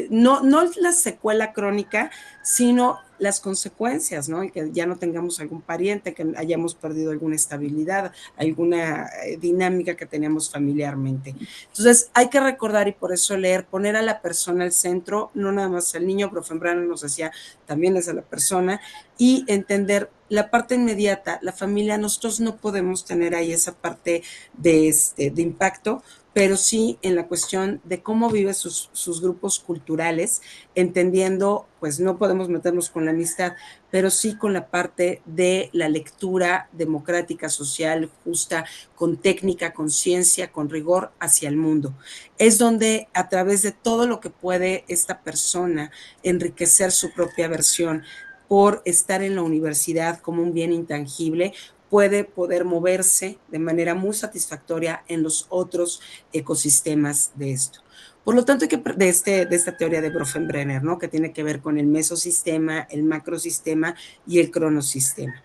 no la secuela crónica, sino las consecuencias, ¿no? Y que ya no tengamos algún pariente, que hayamos perdido alguna estabilidad, alguna dinámica que teníamos familiarmente. Entonces, hay que recordar y por eso leer, poner a la persona al centro, no nada más al niño, Bronfenbrenner nos decía, también es a la persona, y entender la parte inmediata, la familia, nosotros no podemos tener ahí esa parte de impacto, pero sí en la cuestión de cómo vive sus grupos culturales, entendiendo, pues no podemos meternos con la amistad, pero sí con la parte de la lectura democrática, social, justa, con técnica, con ciencia, con rigor hacia el mundo. Es donde a través de todo lo que puede esta persona enriquecer su propia versión por estar en la universidad como un bien intangible, puede poder moverse de manera muy satisfactoria en los otros ecosistemas de esto. Por lo tanto, de esta teoría de Bronfenbrenner, ¿no? Que tiene que ver con el mesosistema, el macrosistema y el cronosistema.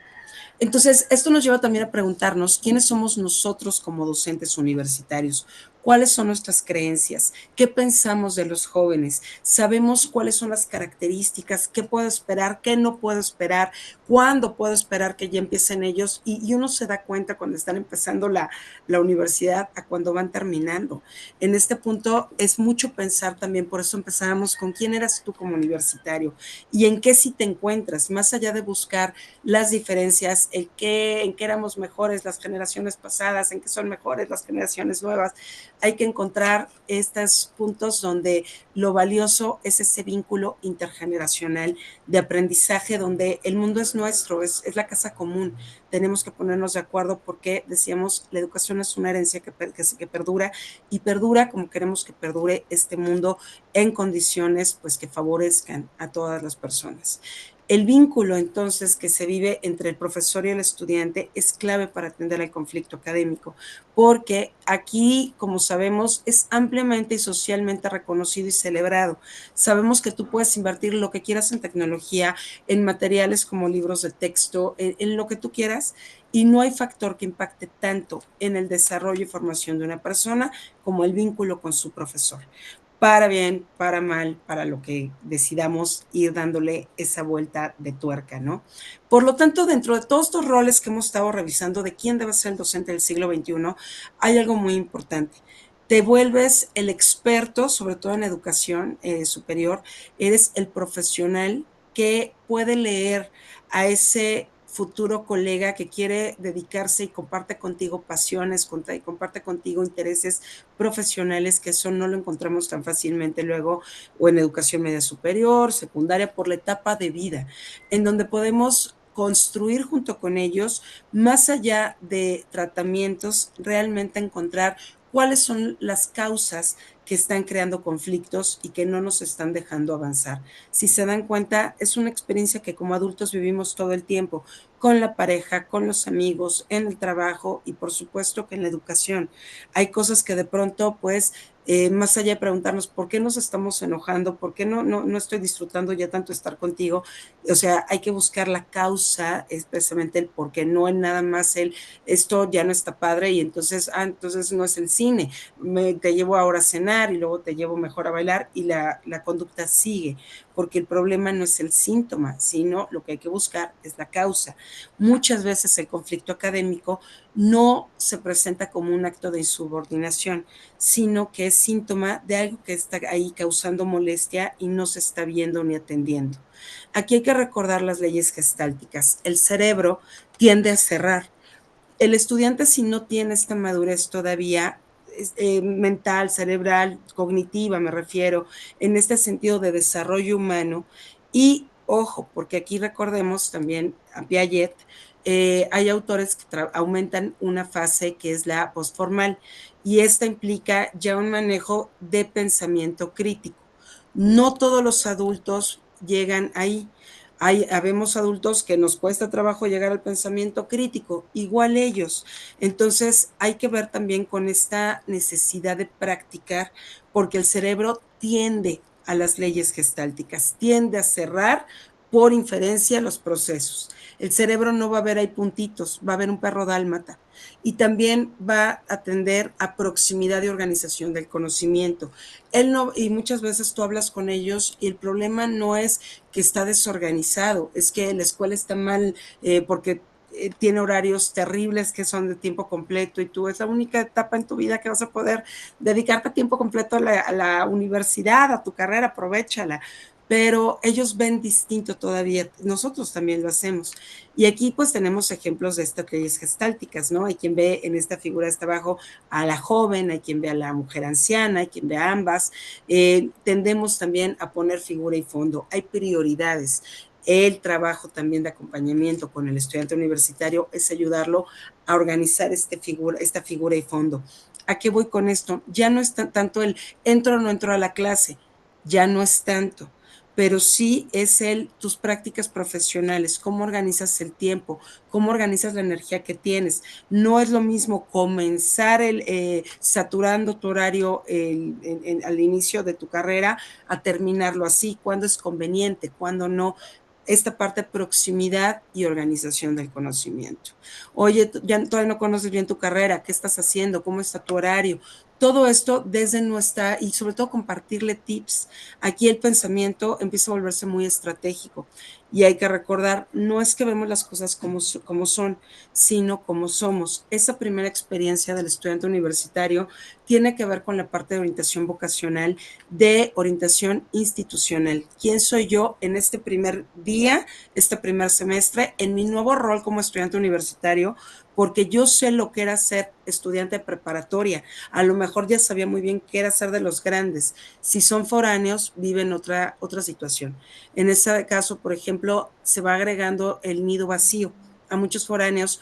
Entonces, esto nos lleva también a preguntarnos quiénes somos nosotros como docentes universitarios, cuáles son nuestras creencias, qué pensamos de los jóvenes, sabemos cuáles son las características, qué puedo esperar, qué no puedo esperar, cuándo puedo esperar que ya empiecen ellos y uno se da cuenta cuando están empezando la universidad a cuando van terminando. En este punto es mucho pensar también, por eso empezábamos con quién eras tú como universitario y en qué sí te encuentras, más allá de buscar las diferencias, en qué éramos mejores las generaciones pasadas, en qué son mejores las generaciones nuevas. Hay que encontrar estos puntos donde lo valioso es ese vínculo intergeneracional de aprendizaje, donde el mundo es nuestro, es la casa común. Tenemos que ponernos de acuerdo porque decíamos, la educación es una herencia que perdura y perdura como queremos que perdure este mundo en condiciones pues que favorezcan a todas las personas. El vínculo entonces que se vive entre el profesor y el estudiante es clave para atender al conflicto académico, porque aquí, como sabemos, es ampliamente y socialmente reconocido y celebrado. Sabemos que tú puedes invertir lo que quieras en tecnología, en materiales como libros de texto, en lo que tú quieras, y no hay factor que impacte tanto en el desarrollo y formación de una persona como el vínculo con su profesor, para bien, para mal, para lo que decidamos ir dándole esa vuelta de tuerca, ¿no? Por lo tanto, dentro de todos estos roles que hemos estado revisando de quién debe ser el docente del siglo XXI, hay algo muy importante. Te vuelves el experto, sobre todo en educación superior, eres el profesional que puede leer a ese futuro colega que quiere dedicarse y comparte contigo pasiones, comparte contigo intereses profesionales, que eso no lo encontramos tan fácilmente luego o en educación media superior, secundaria, por la etapa de vida, en donde podemos construir junto con ellos, más allá de tratamientos, realmente encontrar cuáles son las causas que están creando conflictos y que no nos están dejando avanzar. Si se dan cuenta, es una experiencia que como adultos vivimos todo el tiempo, con la pareja, con los amigos, en el trabajo y por supuesto que en la educación. Hay cosas que de pronto, pues, más allá de preguntarnos por qué nos estamos enojando, por qué no estoy disfrutando ya tanto estar contigo, o sea, hay que buscar la causa, es precisamente el por qué, no es nada más el, esto ya no está padre y entonces, entonces no es el cine, te llevo ahora a cenar y luego te llevo mejor a bailar y la conducta sigue, porque el problema no es el síntoma, sino lo que hay que buscar es la causa. Muchas veces el conflicto académico no se presenta como un acto de insubordinación, sino que es síntoma de algo que está ahí causando molestia y no se está viendo ni atendiendo. Aquí hay que recordar las leyes gestálticas. El cerebro tiende a cerrar. El estudiante, si no tiene esta madurez todavía, mental, cerebral, cognitiva, me refiero, en este sentido de desarrollo humano, y ojo, porque aquí recordemos también a Piaget, hay autores que aumentan una fase que es la postformal, y esta implica ya un manejo de pensamiento crítico. No todos los adultos llegan ahí. Habemos adultos que nos cuesta trabajo llegar al pensamiento crítico, igual ellos. Entonces hay que ver también con esta necesidad de practicar, porque el cerebro tiende a las leyes gestálticas, tiende a cerrar por inferencia los procesos. El cerebro no va a ver ahí puntitos, va a ver un perro dálmata y también va a tender a proximidad de organización del conocimiento. Él no, y muchas veces tú hablas con ellos y el problema no es que está desorganizado, es que la escuela está mal porque tiene horarios terribles que son de tiempo completo y tú es la única etapa en tu vida que vas a poder dedicarte a tiempo completo a la universidad, a tu carrera, aprovéchala. pero ellos ven distinto todavía, nosotros también lo hacemos. Y aquí pues tenemos ejemplos de estas leyes gestálticas, ¿no? Hay quien ve en esta figura de hasta abajo a la joven, hay quien ve a la mujer anciana, hay quien ve a ambas. Tendemos también a poner figura y fondo, hay prioridades. El trabajo también de acompañamiento con el estudiante universitario es ayudarlo a organizar esta figura y fondo. ¿A qué voy con esto? Ya no es tanto el entro o no entro a la clase, ya no es tanto, pero sí es tus prácticas profesionales, cómo organizas el tiempo, cómo organizas la energía que tienes. No es lo mismo comenzar saturando tu horario al inicio de tu carrera a terminarlo así, cuándo es conveniente, cuándo no. Esta parte de proximidad y organización del conocimiento. Oye, ya todavía no conoces bien tu carrera, ¿qué estás haciendo? ¿Cómo está tu horario? Todo esto desde nuestra, y sobre todo compartirle tips. Aquí el pensamiento empieza a volverse muy estratégico y hay que recordar, no es que vemos las cosas como son, sino como somos. Esa primera experiencia del estudiante universitario tiene que ver con la parte de orientación vocacional, de orientación institucional. ¿Quién soy yo en este primer día, este primer semestre, en mi nuevo rol como estudiante universitario? Porque yo sé lo que era ser estudiante de preparatoria. A lo mejor ya sabía muy bien qué era ser de los grandes. Si son foráneos, viven otra situación. En ese caso, por ejemplo, se va agregando el nido vacío. A muchos foráneos,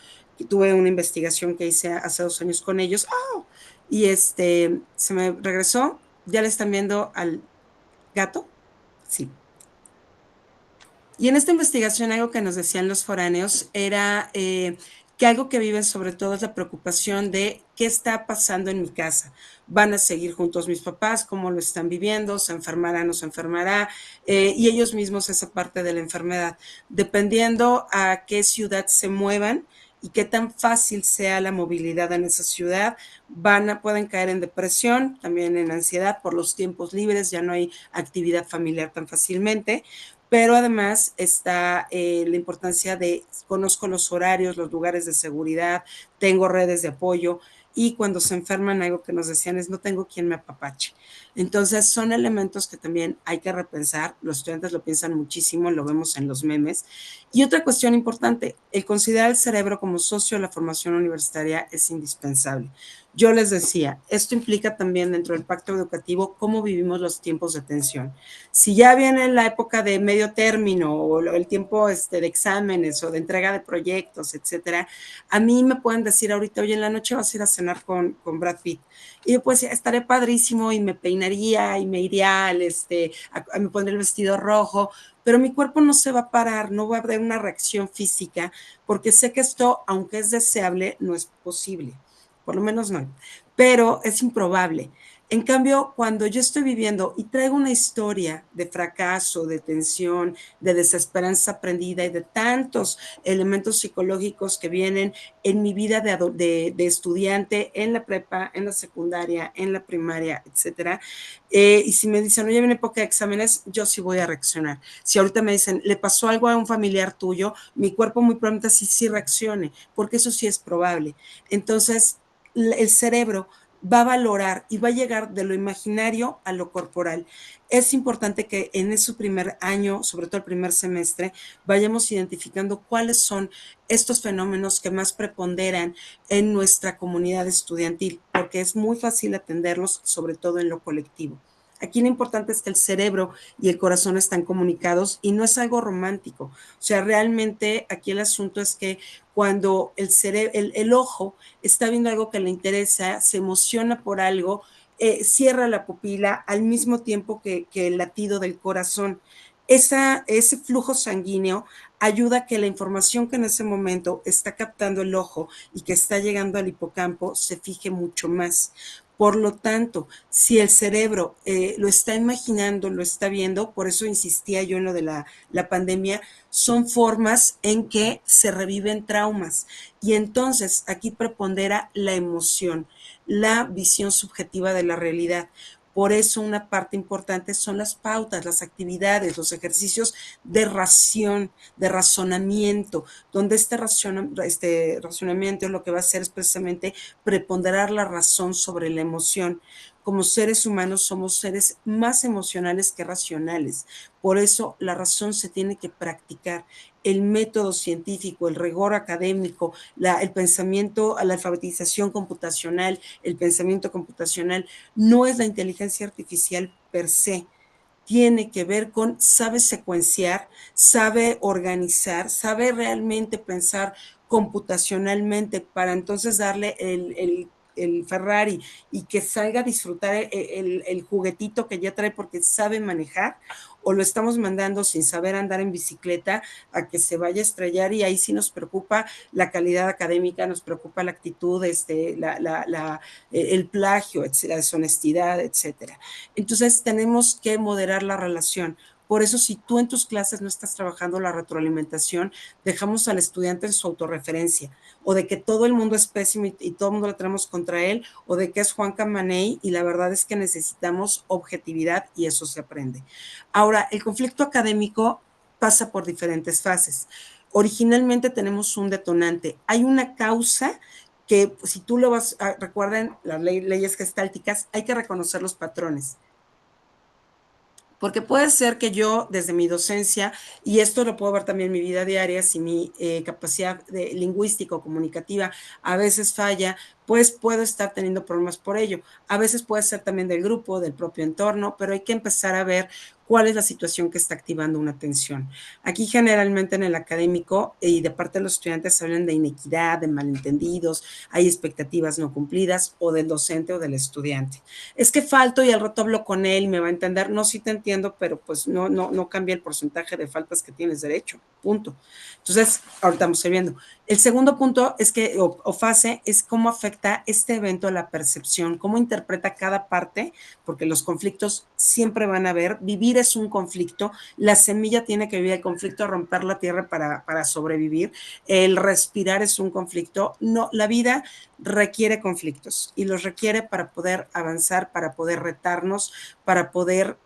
tuve una investigación que hice hace 2 años con ellos, ¡oh! Y se me regresó, ya le están viendo al gato, sí. Y en esta investigación algo que nos decían los foráneos era que algo que viven sobre todo es la preocupación de qué está pasando en mi casa. ¿Van a seguir juntos mis papás? ¿Cómo lo están viviendo? ¿Se enfermará? ¿No se enfermará? Y ellos mismos esa parte de la enfermedad. Dependiendo a qué ciudad se muevan y qué tan fácil sea la movilidad en esa ciudad, pueden caer en depresión, también en ansiedad por los tiempos libres, ya no hay actividad familiar tan fácilmente, pero además está la importancia de conozco los horarios, los lugares de seguridad, tengo redes de apoyo y cuando se enferman algo que nos decían es no tengo quien me apapache. Entonces son elementos que también hay que repensar, los estudiantes lo piensan muchísimo, lo vemos en los memes. Y otra cuestión importante, el considerar el cerebro como socio de la formación universitaria es indispensable. Yo les decía, esto implica también dentro del pacto educativo cómo vivimos los tiempos de atención. Si ya viene la época de medio término o el tiempo de exámenes o de entrega de proyectos, etcétera, a mí me pueden decir ahorita, oye, en la noche vas a ir a cenar con Brad Pitt. Y yo pues estaré padrísimo y me peinaría y me iría me pondré el vestido rojo, pero mi cuerpo no se va a parar, no va a haber una reacción física, porque sé que esto, aunque es deseable, no es posible. Por lo menos no, pero es improbable. En cambio, cuando yo estoy viviendo y traigo una historia de fracaso, de tensión, de desesperanza aprendida y de tantos elementos psicológicos que vienen en mi vida de estudiante, en la prepa, en la secundaria, en la primaria, etcétera, y si me dicen, oye, viene época de exámenes, yo sí voy a reaccionar. Si ahorita me dicen, le pasó algo a un familiar tuyo, mi cuerpo muy probablemente sí reaccione, porque eso sí es probable. Entonces, el cerebro va a valorar y va a llegar de lo imaginario a lo corporal. Es importante que en ese primer año, sobre todo el primer semestre, vayamos identificando cuáles son estos fenómenos que más preponderan en nuestra comunidad estudiantil, porque es muy fácil atenderlos, sobre todo en lo colectivo. Aquí lo importante es que el cerebro y el corazón están comunicados y no es algo romántico. O sea, realmente aquí el asunto es que cuando el ojo está viendo algo que le interesa, se emociona por algo, cierra la pupila al mismo tiempo que el latido del corazón. Ese flujo sanguíneo ayuda a que la información que en ese momento está captando el ojo y que está llegando al hipocampo se fije mucho más. Por lo tanto, si el cerebro lo está imaginando, lo está viendo, por eso insistía yo en lo de la pandemia, son formas en que se reviven traumas. Y entonces aquí prepondera la emoción, la visión subjetiva de la realidad. Por eso una parte importante son las pautas, las actividades, los ejercicios de ración, de razonamiento, donde este razonamiento lo que va a hacer es precisamente preponderar la razón sobre la emoción. como seres humanos somos seres más emocionales que racionales. Por eso la razón se tiene que practicar. El método científico, el rigor académico, el pensamiento, la alfabetización computacional, el pensamiento computacional, no es la inteligencia artificial per se, tiene que ver con sabe secuenciar, sabe organizar, sabe realmente pensar computacionalmente para entonces darle el Ferrari y que salga a disfrutar el juguetito que ya trae porque sabe manejar, o lo estamos mandando sin saber andar en bicicleta a que se vaya a estrellar, y ahí sí nos preocupa la calidad académica, nos preocupa la actitud, el plagio, la deshonestidad, etcétera. Entonces tenemos que moderar la relación. Por eso, si tú en tus clases no estás trabajando la retroalimentación, dejamos al estudiante en su autorreferencia, o de que todo el mundo es pésimo y todo el mundo lo tenemos contra él, o de que es Juan Camaney, y la verdad es que necesitamos objetividad y eso se aprende. Ahora, el conflicto académico pasa por diferentes fases. Originalmente tenemos un detonante, hay una causa que si tú lo vas a, recuerden las leyes gestálticas, hay que reconocer los patrones. Porque puede ser que yo, desde mi docencia, y esto lo puedo ver también en mi vida diaria, si mi capacidad lingüística o comunicativa a veces falla, pues puedo estar teniendo problemas por ello. A veces puede ser también del grupo, del propio entorno, pero hay que empezar a ver cuál es la situación que está activando una tensión. Aquí generalmente en el académico y de parte de los estudiantes hablan de inequidad, de malentendidos, hay expectativas no cumplidas, o del docente o del estudiante. Es que falto y al rato hablo con él y me va a entender. No, sí te entiendo, pero pues no cambia el porcentaje de faltas que tienes derecho, punto. Entonces, ahorita vamos viendo. El segundo punto es que, o fase, es cómo afecta este evento a la percepción, cómo interpreta cada parte, porque los conflictos siempre van a haber. Vivir es un conflicto, la semilla tiene que vivir el conflicto, romper la tierra para sobrevivir, el respirar es un conflicto. No, la vida requiere conflictos y los requiere para poder avanzar, para poder retarnos, para poder,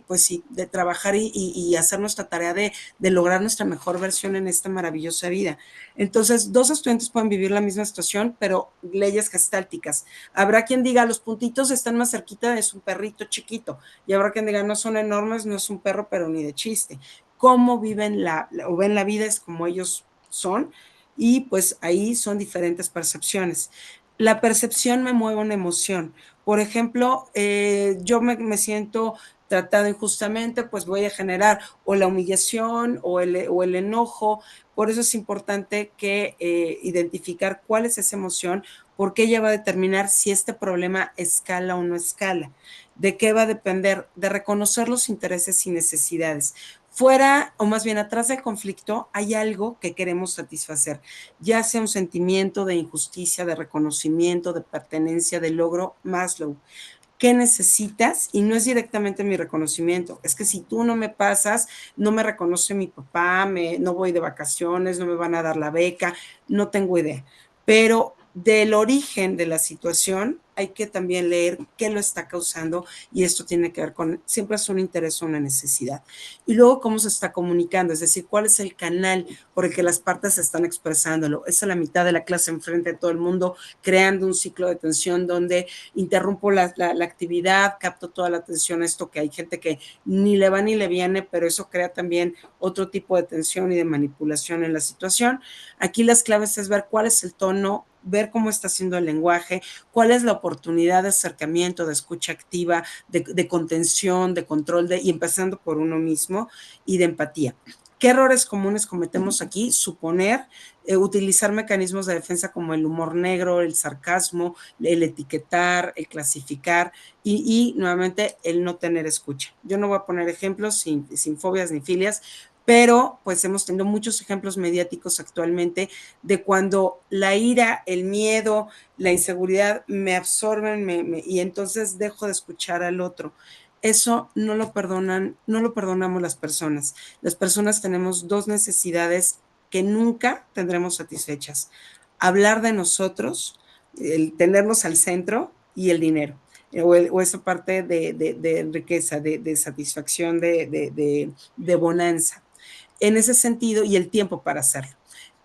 pues sí, de trabajar y hacer nuestra tarea de lograr nuestra mejor versión en esta maravillosa vida. Entonces, dos estudiantes pueden vivir la misma situación, pero leyes gestálticas. Habrá quien diga, los puntitos están más cerquita, es un perrito chiquito, y habrá quien diga, no son enormes, no es un perro, pero ni de chiste. Cómo viven o ven la vida es como ellos son, y pues ahí son diferentes percepciones. La percepción me mueve una emoción. Por ejemplo, yo me siento tratado injustamente, pues voy a generar o la humillación o el enojo. Por eso es importante que identificar cuál es esa emoción, porque ella va a determinar si este problema escala o no escala. ¿De qué va a depender? De reconocer los intereses y necesidades. Fuera, o más bien atrás del conflicto, hay algo que queremos satisfacer, ya sea un sentimiento de injusticia, de reconocimiento, de pertenencia, de logro. Maslow, ¿qué necesitas? Y no es directamente mi reconocimiento, es que si tú no me pasas, no me reconoce mi papá, no voy de vacaciones, no me van a dar la beca, no tengo idea. Pero del origen de la situación hay que también leer qué lo está causando, y esto tiene que ver con, siempre es un interés o una necesidad. Y luego cómo se está comunicando, es decir, cuál es el canal por el que las partes están expresándolo. Es a la mitad de la clase enfrente de todo el mundo, creando un ciclo de tensión donde interrumpo la actividad, capto toda la atención, esto que hay gente que ni le va ni le viene, pero eso crea también otro tipo de tensión y de manipulación en la situación. Aquí las claves es ver cuál es el tono, ver cómo está haciendo el lenguaje, cuál es la oportunidad de acercamiento, de escucha activa, de contención, de control, y empezando por uno mismo, y de empatía. ¿Qué errores comunes cometemos aquí? Suponer, utilizar mecanismos de defensa como el humor negro, el sarcasmo, el etiquetar, el clasificar y nuevamente el no tener escucha. Yo no voy a poner ejemplos sin fobias ni filias, pero pues hemos tenido muchos ejemplos mediáticos actualmente de cuando la ira, el miedo, la inseguridad me absorben y entonces dejo de escuchar al otro. Eso no lo perdonan, no lo perdonamos las personas. Las personas tenemos dos necesidades que nunca tendremos satisfechas: hablar de nosotros, el tenernos al centro, y el dinero, o esa parte de riqueza, de satisfacción, de bonanza. En ese sentido, y el tiempo para hacerlo.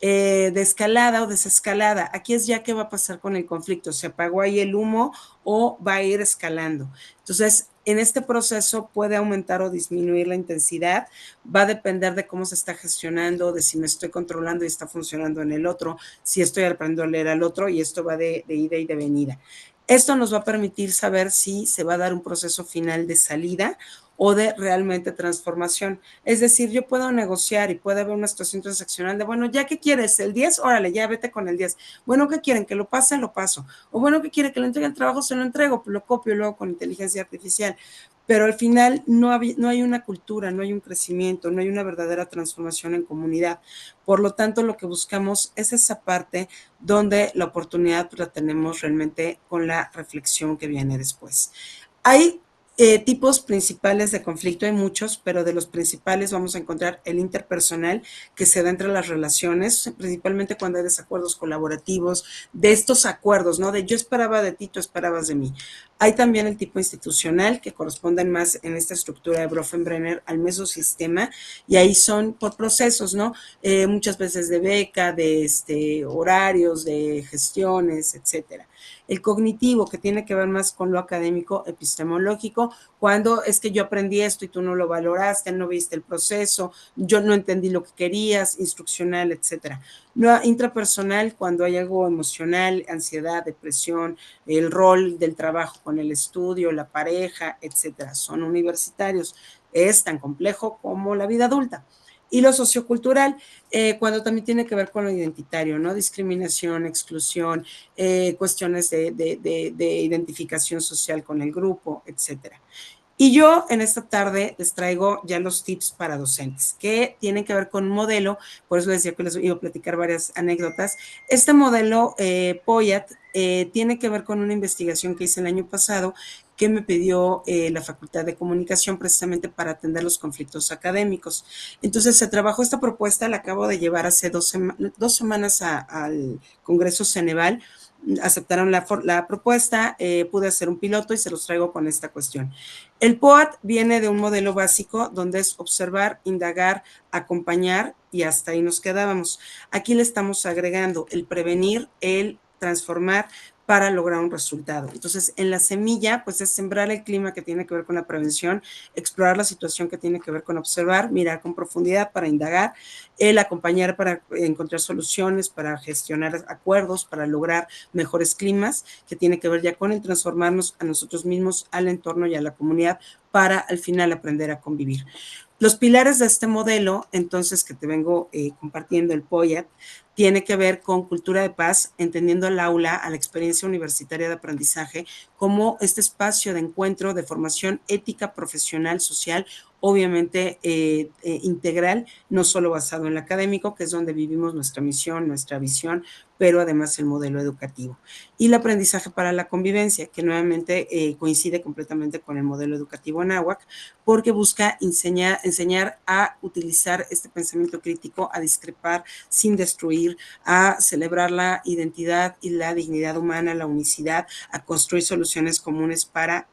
de escalada o desescalada. Aquí es ya qué va a pasar con el conflicto, se apagó ahí el humo o va a ir escalando. Entonces, en este proceso puede aumentar o disminuir la intensidad, va a depender de cómo se está gestionando, de si me estoy controlando y está funcionando en el otro, si estoy aprendiendo a leer al otro, y esto va de ida y de venida. Esto nos va a permitir saber si se va a dar un proceso final de salida o de realmente transformación. Es decir, yo puedo negociar y puede haber una situación transaccional de, bueno, ¿ya qué quieres? ¿El 10? Órale, ya vete con el 10. Bueno, ¿qué quieren? Que lo pase, lo paso. O bueno, ¿qué quiere? Que lo entregue el trabajo, se lo entrego, lo copio luego con inteligencia artificial. Pero al final no hay una cultura, no hay un crecimiento, no hay una verdadera transformación en comunidad. Por lo tanto, lo que buscamos es esa parte donde la oportunidad pues, la tenemos realmente con la reflexión que viene después. Hay tipos principales de conflicto, hay muchos, pero de los principales vamos a encontrar el interpersonal, que se da entre las relaciones, principalmente cuando hay desacuerdos colaborativos, de estos acuerdos, ¿no? De yo esperaba de ti, tú esperabas de mí. Hay también el tipo institucional, que corresponden más en esta estructura de Bronfenbrenner al mesosistema, y ahí son por procesos, ¿no? Muchas veces de beca, de horarios, de gestiones, etcétera. El cognitivo, que tiene que ver más con lo académico, epistemológico, cuando es que yo aprendí esto y tú no lo valoraste, no viste el proceso, yo no entendí lo que querías, instruccional, etcétera. Lo intrapersonal, cuando hay algo emocional, ansiedad, depresión, el rol del trabajo con el estudio, la pareja, etcétera. Son universitarios. Es tan complejo como la vida adulta. Y lo sociocultural, cuando también tiene que ver con lo identitario, ¿no? Discriminación, exclusión, cuestiones de identificación social con el grupo, etcétera. Y yo en esta tarde les traigo ya los tips para docentes, que tienen que ver con un modelo, por eso les decía que les iba a platicar varias anécdotas. Este modelo POYAT tiene que ver con una investigación que hice el año pasado que me pidió la Facultad de Comunicación precisamente para atender los conflictos académicos. Entonces se trabajó esta propuesta, la acabo de llevar hace 2 semanas al Congreso Ceneval, aceptaron la propuesta, pude hacer un piloto y se los traigo con esta cuestión. El POAT viene de un modelo básico donde es observar, indagar, acompañar y hasta ahí nos quedábamos. Aquí le estamos agregando el prevenir, el transformar para lograr un resultado. Entonces, en la semilla, pues es sembrar el clima que tiene que ver con la prevención, explorar la situación que tiene que ver con observar, mirar con profundidad para indagar, el acompañar para encontrar soluciones, para gestionar acuerdos, para lograr mejores climas, que tiene que ver ya con el transformarnos a nosotros mismos, al entorno y a la comunidad para al final aprender a convivir. Los pilares de este modelo, entonces, que te vengo compartiendo, el POYAT, tiene que ver con cultura de paz, entendiendo el aula, a la experiencia universitaria de aprendizaje, como este espacio de encuentro, de formación ética, profesional, social, obviamente integral, no solo basado en lo académico, que es donde vivimos nuestra misión, nuestra visión, pero además el modelo educativo. Y el aprendizaje para la convivencia, que nuevamente coincide completamente con el modelo educativo náhuatl, porque busca enseñar a utilizar este pensamiento crítico, a discrepar sin destruir, a celebrar la identidad y la dignidad humana, la unicidad, a construir soluciones comunes para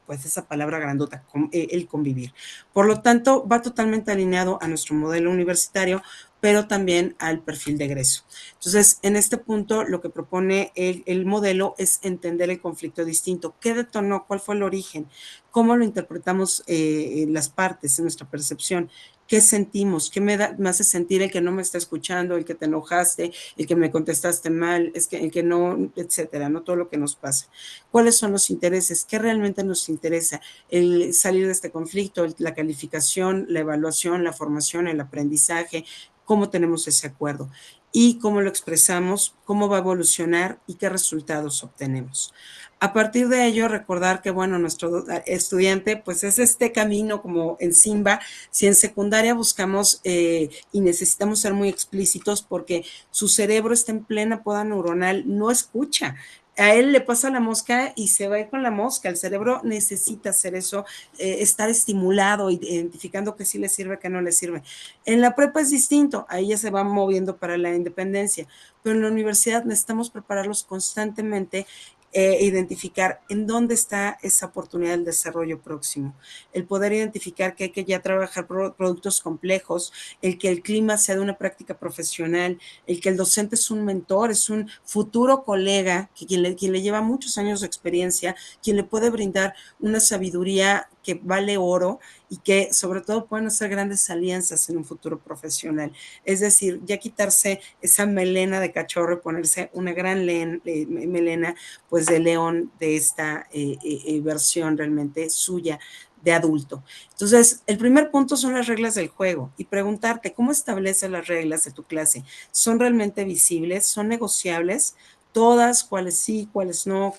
pues esa palabra grandota, el convivir. Por lo tanto, va totalmente alineado a nuestro modelo universitario, pero también al perfil de egreso. Entonces, en este punto, lo que propone el modelo es entender el conflicto distinto. ¿Qué detonó? ¿Cuál fue el origen? ¿Cómo lo interpretamos las partes en nuestra percepción? ¿Qué sentimos? ¿Qué me hace sentir el que no me está escuchando, el que te enojaste, el que me contestaste mal, el que no, etcétera, no todo lo que nos pasa? ¿Cuáles son los intereses? ¿Qué realmente nos interesa? El salir de este conflicto, la calificación, la evaluación, la formación, el aprendizaje, cómo tenemos ese acuerdo y cómo lo expresamos, cómo va a evolucionar y qué resultados obtenemos. A partir de ello, recordar que, bueno, nuestro estudiante, pues es este camino como en Simba. Si en secundaria buscamos y necesitamos ser muy explícitos porque su cerebro está en plena poda neuronal, no escucha. A él le pasa la mosca y se va a ir con la mosca. El cerebro necesita hacer eso, estar estimulado, identificando qué sí le sirve, qué no le sirve. En la prepa es distinto, ahí ya se va moviendo para la independencia, pero en la universidad necesitamos prepararlos constantemente identificar en dónde está esa oportunidad del desarrollo próximo, el poder identificar que hay que ya trabajar productos complejos, el que el clima sea de una práctica profesional, el que el docente es un mentor, es un futuro colega, que quien le lleva muchos años de experiencia, quien le puede brindar una sabiduría que vale oro y que sobre todo pueden hacer grandes alianzas en un futuro profesional. Es decir, ya quitarse esa melena de cachorro y ponerse una gran melena pues de león de esta versión realmente suya de adulto. Entonces, el primer punto son las reglas del juego y preguntarte cómo estableces las reglas de tu clase. ¿Son realmente visibles? ¿Son negociables? Todas, cuáles sí, cuáles no,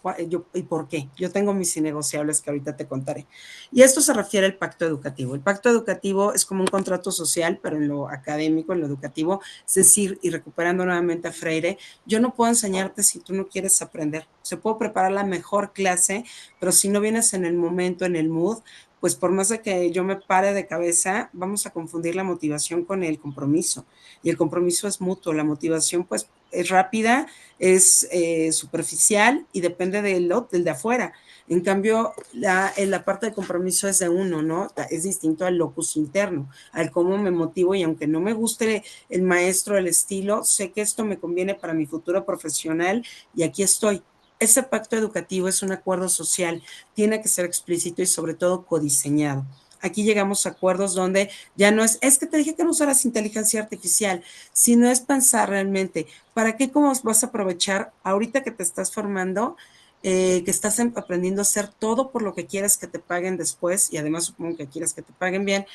y por qué. Yo tengo mis innegociables que ahorita te contaré. Y esto se refiere al pacto educativo. El pacto educativo es como un contrato social, pero en lo académico, en lo educativo, es decir, y recuperando nuevamente a Freire, yo no puedo enseñarte si tú no quieres aprender. Se puede preparar la mejor clase, pero si no vienes en el momento, en el mood, pues por más de que yo me pare de cabeza, vamos a confundir la motivación con el compromiso. Y el compromiso es mutuo, la motivación pues es rápida, es superficial y depende del de afuera. En cambio, la parte de compromiso es de uno, ¿no? Es distinto al locus interno, al cómo me motivo y aunque no me guste el maestro, el estilo, sé que esto me conviene para mi futuro profesional y aquí estoy. Ese pacto educativo es un acuerdo social, tiene que ser explícito y sobre todo codiseñado. Aquí llegamos a acuerdos donde ya no es que te dije que no usaras inteligencia artificial, sino es pensar realmente, ¿para qué cómo vas a aprovechar ahorita que te estás formando, que estás aprendiendo a hacer todo por lo que quieras que te paguen después y además supongo que quieras que te paguen bien,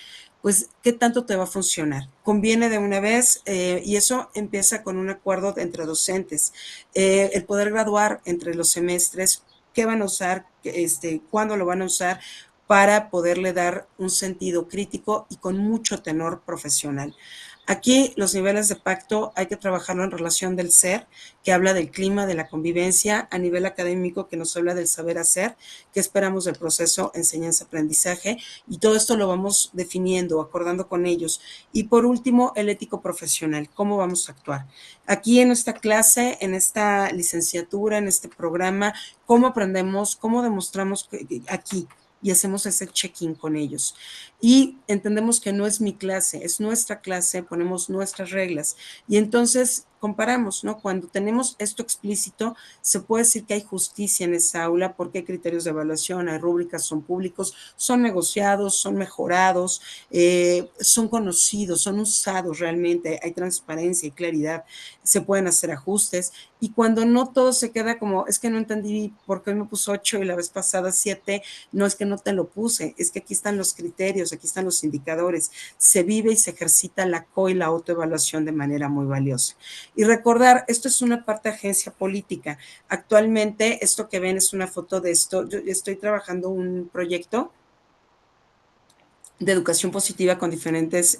pues qué tanto te va a funcionar. Conviene de una vez y eso empieza con un acuerdo entre docentes, el poder graduar entre los semestres, qué van a usar, cuándo lo van a usar para poderle dar un sentido crítico y con mucho tenor profesional. Aquí los niveles de pacto hay que trabajarlo en relación del ser, que habla del clima, de la convivencia, a nivel académico que nos habla del saber hacer, que esperamos del proceso enseñanza-aprendizaje y todo esto lo vamos definiendo, acordando con ellos. Y por último, el ético profesional, cómo vamos a actuar. Aquí en esta clase, en esta licenciatura, en este programa, cómo aprendemos, cómo demostramos que aquí y hacemos ese check-in con ellos. Y entendemos que no es mi clase, es nuestra clase, ponemos nuestras reglas. Y entonces comparamos, ¿no? Cuando tenemos esto explícito, se puede decir que hay justicia en esa aula porque hay criterios de evaluación, hay rúbricas, son públicos, son negociados, son mejorados, son conocidos, son usados realmente, hay transparencia y claridad, se pueden hacer ajustes. Y cuando no todo se queda como, es que no entendí por qué me puso 8 y la vez pasada 7, no es que no te lo puse, es que aquí están los criterios, aquí están los indicadores, se vive y se ejercita la co y la autoevaluación de manera muy valiosa. Y recordar, esto es una parte de agencia política. Actualmente, esto que ven es una foto de esto, yo estoy trabajando un proyecto de educación positiva con diferentes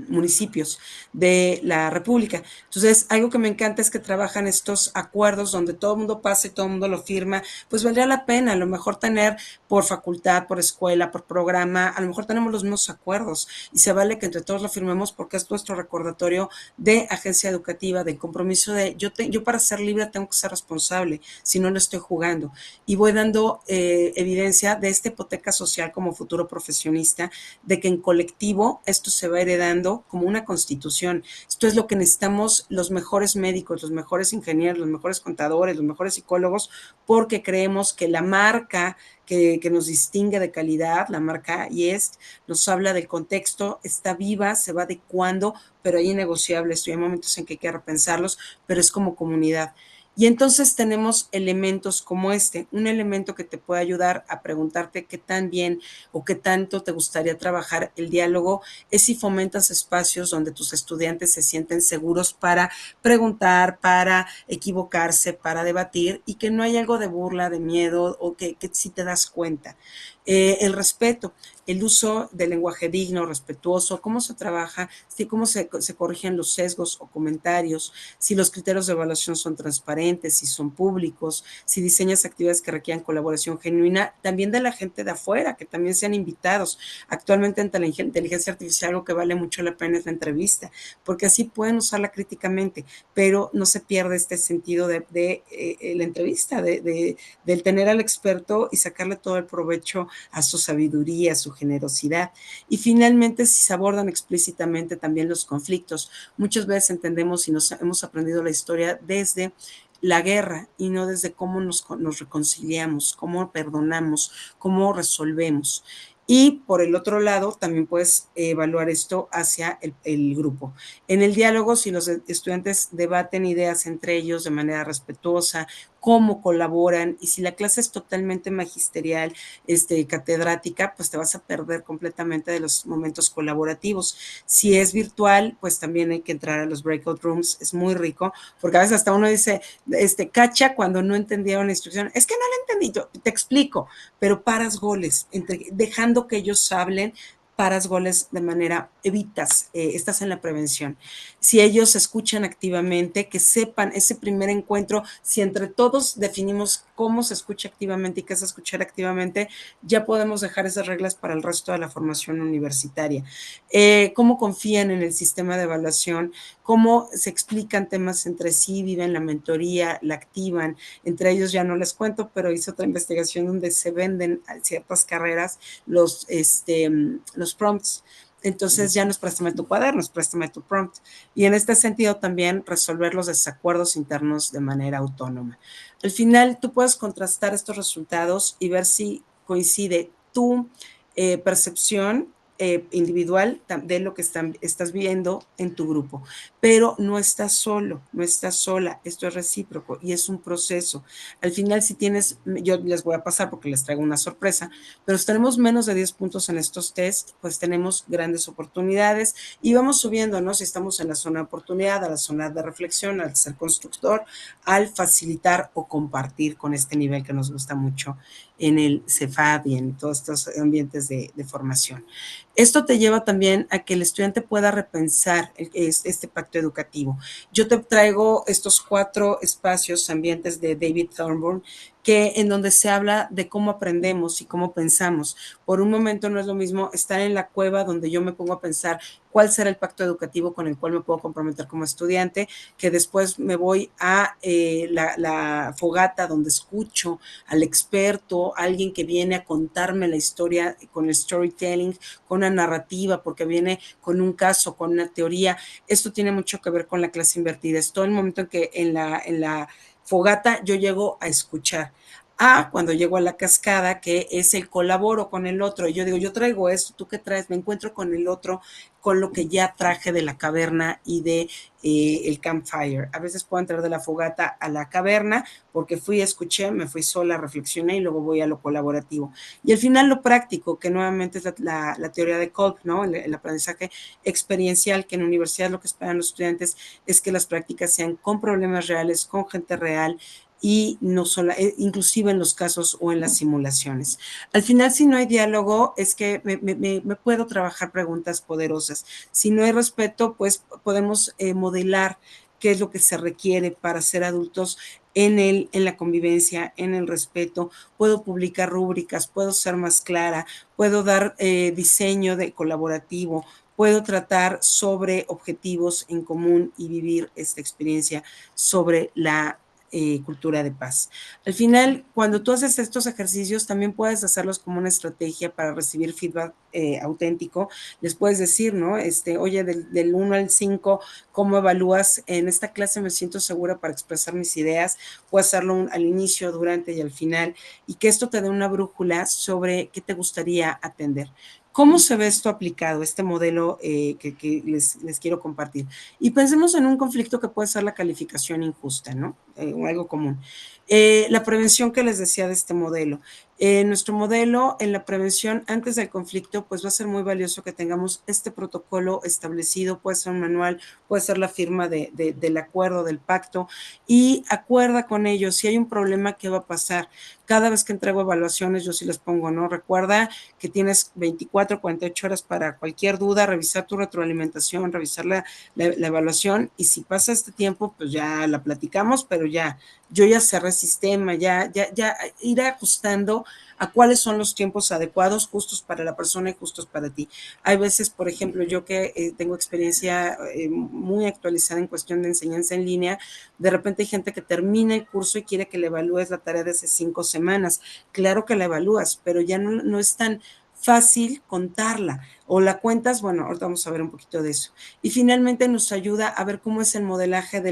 municipios de la República. Entonces, algo que me encanta es que trabajan estos acuerdos donde todo el mundo pasa y todo el mundo lo firma, pues valdría la pena a lo mejor tener por facultad, por escuela, por programa, a lo mejor tenemos los mismos acuerdos y se vale que entre todos lo firmemos porque es nuestro recordatorio de agencia educativa, del compromiso de yo para ser libre tengo que ser responsable, si no lo estoy jugando. Y voy dando evidencia de esta hipoteca social como futuro profesionista, de que en colectivo esto se va heredando como una constitución. Esto es lo que necesitamos los mejores médicos, los mejores ingenieros, los mejores contadores, los mejores psicólogos, porque creemos que la marca que nos distingue de calidad, la marca IEST, nos habla del contexto, está viva, se va adecuando, pero hay innegociables, hay momentos en que hay que repensarlos, pero es como comunidad. Y entonces tenemos elementos como un elemento que te puede ayudar a preguntarte qué tan bien o qué tanto te gustaría trabajar el diálogo, es si fomentas espacios donde tus estudiantes se sienten seguros para preguntar, para equivocarse, para debatir y que no hay algo de burla, de miedo o que si te das cuenta. El respeto, el uso del lenguaje digno, respetuoso, cómo se trabaja, si, cómo se corrigen los sesgos o comentarios, si los criterios de evaluación son transparentes, si son públicos, si diseñas actividades que requieran colaboración genuina, también de la gente de afuera, que también sean invitados. Actualmente en inteligencia artificial algo que vale mucho la pena es la entrevista, porque así pueden usarla críticamente, pero no se pierde este sentido de la entrevista, del tener al experto y sacarle todo el provecho a su sabiduría, a su generosidad. Y finalmente, si se abordan explícitamente también los conflictos, muchas veces entendemos y nos hemos aprendido la historia desde la guerra y no desde cómo nos reconciliamos, cómo perdonamos, cómo resolvemos. Y por el otro lado, también puedes evaluar esto hacia el grupo. En el diálogo, si los estudiantes debaten ideas entre ellos de manera respetuosa, cómo colaboran, y si la clase es totalmente magisterial, catedrática, pues te vas a perder completamente de los momentos colaborativos. Si es virtual, pues también hay que entrar a los breakout rooms, es muy rico, porque a veces hasta uno dice, cacha cuando no entendía una instrucción, es que no la entendí, yo te explico, pero paras goles, dejando que ellos hablen, paras goles de manera, evitas, estás en la prevención. Si ellos escuchan activamente, que sepan ese primer encuentro, si entre todos definimos cómo se escucha activamente y qué es escuchar activamente, ya podemos dejar esas reglas para el resto de la formación universitaria. Cómo confían en el sistema de evaluación, cómo se explican temas entre sí, viven la mentoría, la activan. Entre ellos ya no les cuento, pero hice otra investigación donde se venden ciertas carreras los prompts. Entonces ya no es préstame tu cuaderno, es préstame tu prompt. Y en este sentido también resolver los desacuerdos internos de manera autónoma. Al final tú puedes contrastar estos resultados y ver si coincide tu percepción individual de lo que estás viendo en tu grupo. Pero no estás solo, no estás sola, esto es recíproco y es un proceso. Al final, si tienes, yo les voy a pasar porque les traigo una sorpresa, pero si tenemos menos de 10 puntos en estos test, pues tenemos grandes oportunidades y vamos subiendo, ¿no? Si estamos en la zona de oportunidad, a la zona de reflexión, al ser constructor, al facilitar o compartir con este nivel que nos gusta mucho en el CEFAD y en todos estos ambientes de formación. Esto te lleva también a que el estudiante pueda repensar este pacto educativo. Yo te traigo estos 4 espacios, ambientes de David Thornburn, que en donde se habla de cómo aprendemos y cómo pensamos. Por un momento no es lo mismo estar en la cueva donde yo me pongo a pensar cuál será el pacto educativo con el cual me puedo comprometer como estudiante, que después me voy a la fogata donde escucho al experto, alguien que viene a contarme la historia con el storytelling, con una narrativa, porque viene con un caso, con una teoría. Esto tiene mucho que ver con la clase invertida. Es todo el momento en que en la fogata yo llego a escuchar. Cuando llego a la cascada, que es el colaboro con el otro. Y yo digo, yo traigo esto, ¿tú qué traes? Me encuentro con el otro, con lo que ya traje de la caverna y de el campfire. A veces puedo entrar de la fogata a la caverna porque escuché, me fui sola, reflexioné y luego voy a lo colaborativo. Y al final lo práctico, que nuevamente es la teoría de Kolb, ¿no? El aprendizaje experiencial, que en la universidad lo que esperan los estudiantes es que las prácticas sean con problemas reales, con gente real, y no solo, inclusive en los casos o en las simulaciones. Al final, si no hay diálogo, es que me puedo trabajar preguntas poderosas. Si no hay respeto, pues podemos modelar qué es lo que se requiere para ser adultos en la convivencia, en el respeto. Puedo publicar rúbricas, puedo ser más clara, puedo dar diseño de colaborativo, puedo tratar sobre objetivos en común y vivir esta experiencia sobre la cultura de paz. Al final, cuando tú haces estos ejercicios, también puedes hacerlos como una estrategia para recibir feedback auténtico. Les puedes decir, ¿no? Oye, del 1 al 5, ¿cómo evalúas? En esta clase me siento segura para expresar mis ideas. Puedo hacerlo al inicio, durante y al final. Y que esto te dé una brújula sobre qué te gustaría atender. ¿Cómo se ve esto aplicado, este modelo que les quiero compartir? Y pensemos en un conflicto que puede ser la calificación injusta, ¿no? O algo común. La prevención que les decía de este modelo. Nuestro modelo en la prevención antes del conflicto, pues va a ser muy valioso que tengamos este protocolo establecido, puede ser un manual, puede ser la firma del acuerdo, del pacto, y acuerda con ellos, si hay un problema, ¿qué va a pasar? Cada vez que entrego evaluaciones, yo sí les pongo, ¿no? Recuerda que tienes 24, 48 horas para cualquier duda, revisar tu retroalimentación, revisar la evaluación, y si pasa este tiempo, pues ya la platicamos, pero ya, yo ya cerré sistema, ya ir ajustando a cuáles son los tiempos adecuados, justos para la persona y justos para ti. Hay veces, por ejemplo, yo que tengo experiencia muy actualizada en cuestión de enseñanza en línea, de repente hay gente que termina el curso y quiere que le evalúes la tarea de hace 5 semanas. Claro que la evalúas, pero ya no es tan fácil contarla o la cuentas, bueno, ahorita vamos a ver un poquito de eso. Y finalmente nos ayuda a ver cómo es el modelaje de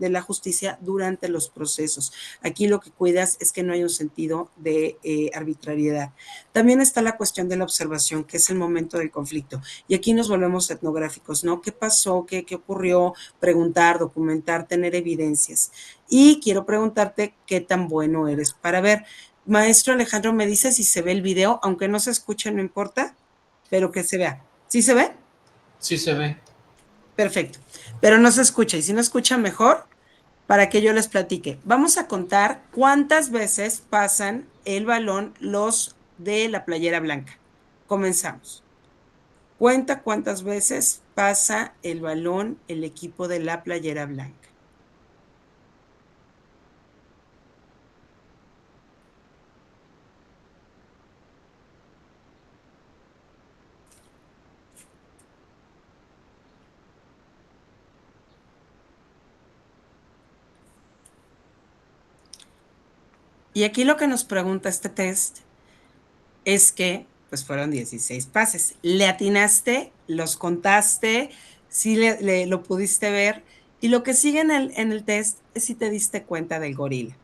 la justicia durante los procesos. Aquí lo que cuidas es que no haya un sentido de arbitrariedad. También está la cuestión de la observación, que es el momento del conflicto. Y aquí nos volvemos etnográficos, ¿no? ¿Qué pasó? ¿Qué ocurrió? Preguntar, documentar, tener evidencias. Y quiero preguntarte qué tan bueno eres para ver. Maestro Alejandro, me dice si se ve el video, aunque no se escuche, no importa, pero que se vea. ¿Sí se ve? Sí se ve. Perfecto. Pero no se escucha. Y si no escucha, mejor para que yo les platique. Vamos a contar cuántas veces pasan el balón los de la playera blanca. Comenzamos. Cuenta cuántas veces pasa el balón el equipo de la playera blanca. Y aquí lo que nos pregunta este test es que, pues fueron 16 pases. ¿Le atinaste? ¿Los contaste? ¿Sí lo pudiste ver? Y lo que sigue en el test es si te diste cuenta del gorila.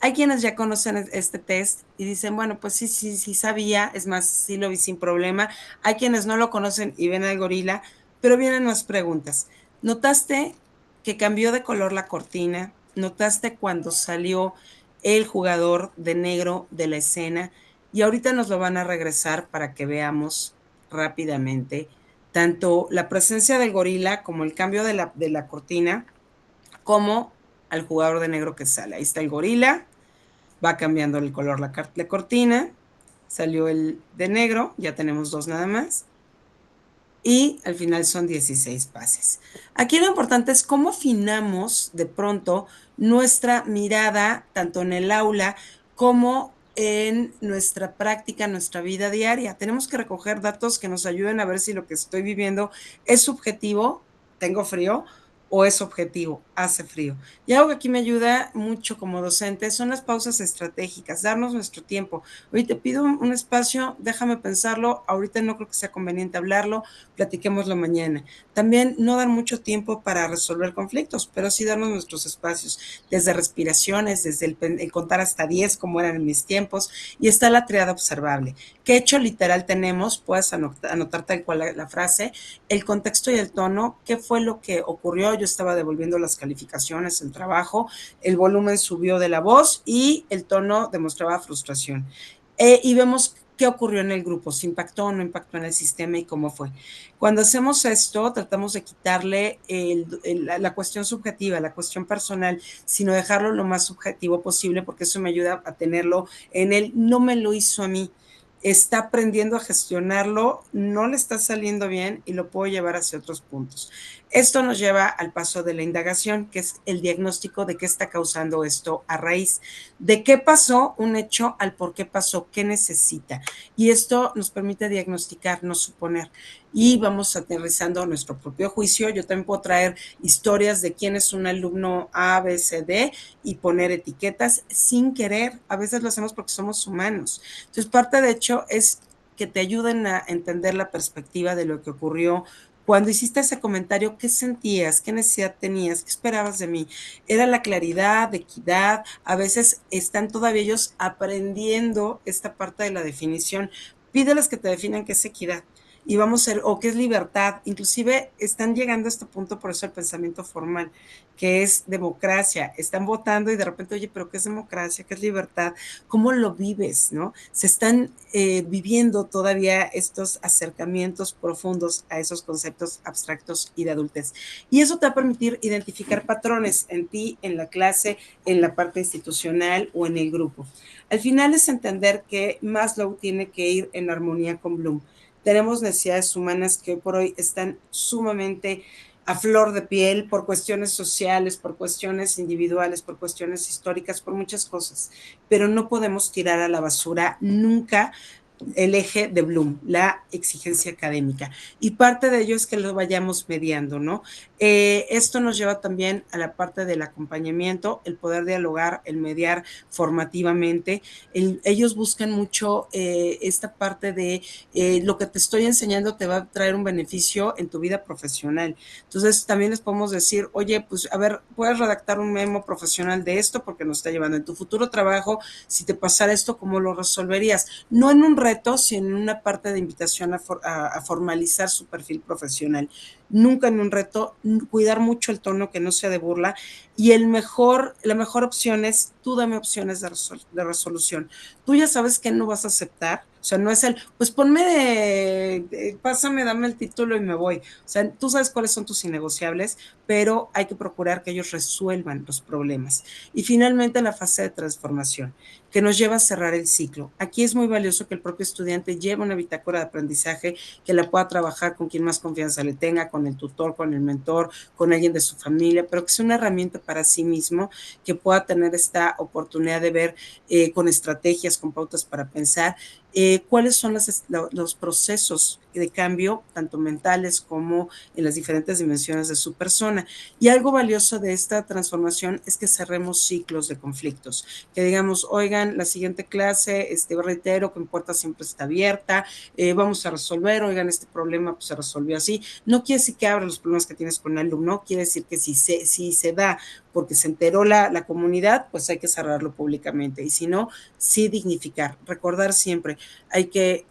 Hay quienes ya conocen este test y dicen, bueno, pues sí sabía, es más, sí lo vi sin problema. Hay quienes no lo conocen y ven al gorila, pero vienen más preguntas. ¿Notaste que cambió de color la cortina? ¿Notaste cuando salió el jugador de negro de la escena? Y ahorita nos lo van a regresar para que veamos rápidamente tanto la presencia del gorila como el cambio de la cortina, como al jugador de negro que sale. Ahí está el gorila, va cambiando el color la cortina, salió el de negro, ya tenemos 2 nada más, y al final son 16 pases. Aquí lo importante es cómo afinamos de pronto nuestra mirada, tanto en el aula como en nuestra práctica, nuestra vida diaria. Tenemos que recoger datos que nos ayuden a ver si lo que estoy viviendo es subjetivo, tengo frío, o es objetivo, hace frío. Y algo que aquí me ayuda mucho como docente son las pausas estratégicas, darnos nuestro tiempo. Oye, te pido un espacio, déjame pensarlo, ahorita no creo que sea conveniente hablarlo, platiquémoslo mañana. También no dar mucho tiempo para resolver conflictos, pero sí darnos nuestros espacios, desde respiraciones, desde el contar hasta 10, como eran en mis tiempos, y está la triada observable. ¿Qué hecho literal tenemos? Puedes anotar tal cual la frase, el contexto y el tono, qué fue lo que ocurrió. Yo estaba devolviendo las calificaciones, el trabajo, el volumen subió de la voz y el tono demostraba frustración. Y vemos qué ocurrió en el grupo, si impactó o no impactó en el sistema y cómo fue. Cuando hacemos esto, tratamos de quitarle la cuestión subjetiva, la cuestión personal, sino dejarlo lo más subjetivo posible, porque eso me ayuda a tenerlo en el no me lo hizo a mí. Está aprendiendo a gestionarlo, no le está saliendo bien y lo puedo llevar hacia otros puntos. Esto nos lleva al paso de la indagación, que es el diagnóstico de qué está causando esto a raíz. De qué pasó un hecho al por qué pasó, qué necesita. Y esto nos permite diagnosticar, no suponer. Y vamos aterrizando nuestro propio juicio. Yo también puedo traer historias de quién es un alumno A, B, C, D y poner etiquetas sin querer. A veces lo hacemos porque somos humanos. Entonces, parte de hecho es que te ayuden a entender la perspectiva de lo que ocurrió. Cuando hiciste ese comentario, ¿qué sentías? ¿Qué necesidad tenías? ¿Qué esperabas de mí? ¿Era la claridad, equidad? A veces están todavía ellos aprendiendo esta parte de la definición. Pídeles que te definan qué es equidad. y vamos a ser, o qué es libertad. Inclusive están llegando a este punto, por eso el pensamiento formal, que es democracia. Están votando y de repente, oye, pero ¿qué es democracia? ¿Qué es libertad? ¿Cómo lo vives? ¿No? Se están viviendo todavía estos acercamientos profundos a esos conceptos abstractos y de adultez. Y eso te va a permitir identificar patrones en ti, en la clase, en la parte institucional o en el grupo. Al final es entender que Maslow tiene que ir en armonía con Bloom. Tenemos necesidades humanas que hoy por hoy están sumamente a flor de piel por cuestiones sociales, por cuestiones individuales, por cuestiones históricas, por muchas cosas, pero no podemos tirar a la basura nunca el eje de Bloom, la exigencia académica. Y parte de ello es que lo vayamos mediando, ¿no? Esto nos lleva también a la parte del acompañamiento, el poder dialogar, el mediar formativamente. Ellos buscan mucho esta parte de lo que te estoy enseñando te va a traer un beneficio en tu vida profesional. Entonces, también les podemos decir, oye, pues a ver, puedes redactar un memo profesional de esto porque nos está llevando en tu futuro trabajo. Si te pasara esto, ¿cómo lo resolverías? No en un reto, sino en una parte de invitación a formalizar su perfil profesional. Nunca en un reto, cuidar mucho el tono, que no sea de burla, y la mejor opción es, tú dame opciones de resolución. Tú ya sabes que no vas a aceptar, o sea, no es pues ponme pásame, dame el título y me voy. O sea, tú sabes cuáles son tus innegociables, pero hay que procurar que ellos resuelvan los problemas. Y finalmente la fase de transformación, que nos lleva a cerrar el ciclo. Aquí es muy valioso que el propio estudiante lleve una bitácora de aprendizaje, que la pueda trabajar con quien más confianza le tenga, con el tutor, con el mentor, con alguien de su familia, pero que sea una herramienta para sí mismo, que pueda tener esta oportunidad de ver con estrategias, con pautas para pensar, cuáles son los procesos de cambio, tanto mentales como en las diferentes dimensiones de su persona. Y algo valioso de esta transformación es que cerremos ciclos de conflictos, que digamos, oigan, la siguiente clase, reitero que mi puerta siempre está abierta, vamos a resolver, oigan, este problema pues, se resolvió así. No quiere decir que abra los problemas que tienes con el alumno, quiere decir que si se da porque se enteró la comunidad, pues hay que cerrarlo públicamente. Y si no, sí dignificar, recordar siempre, hay que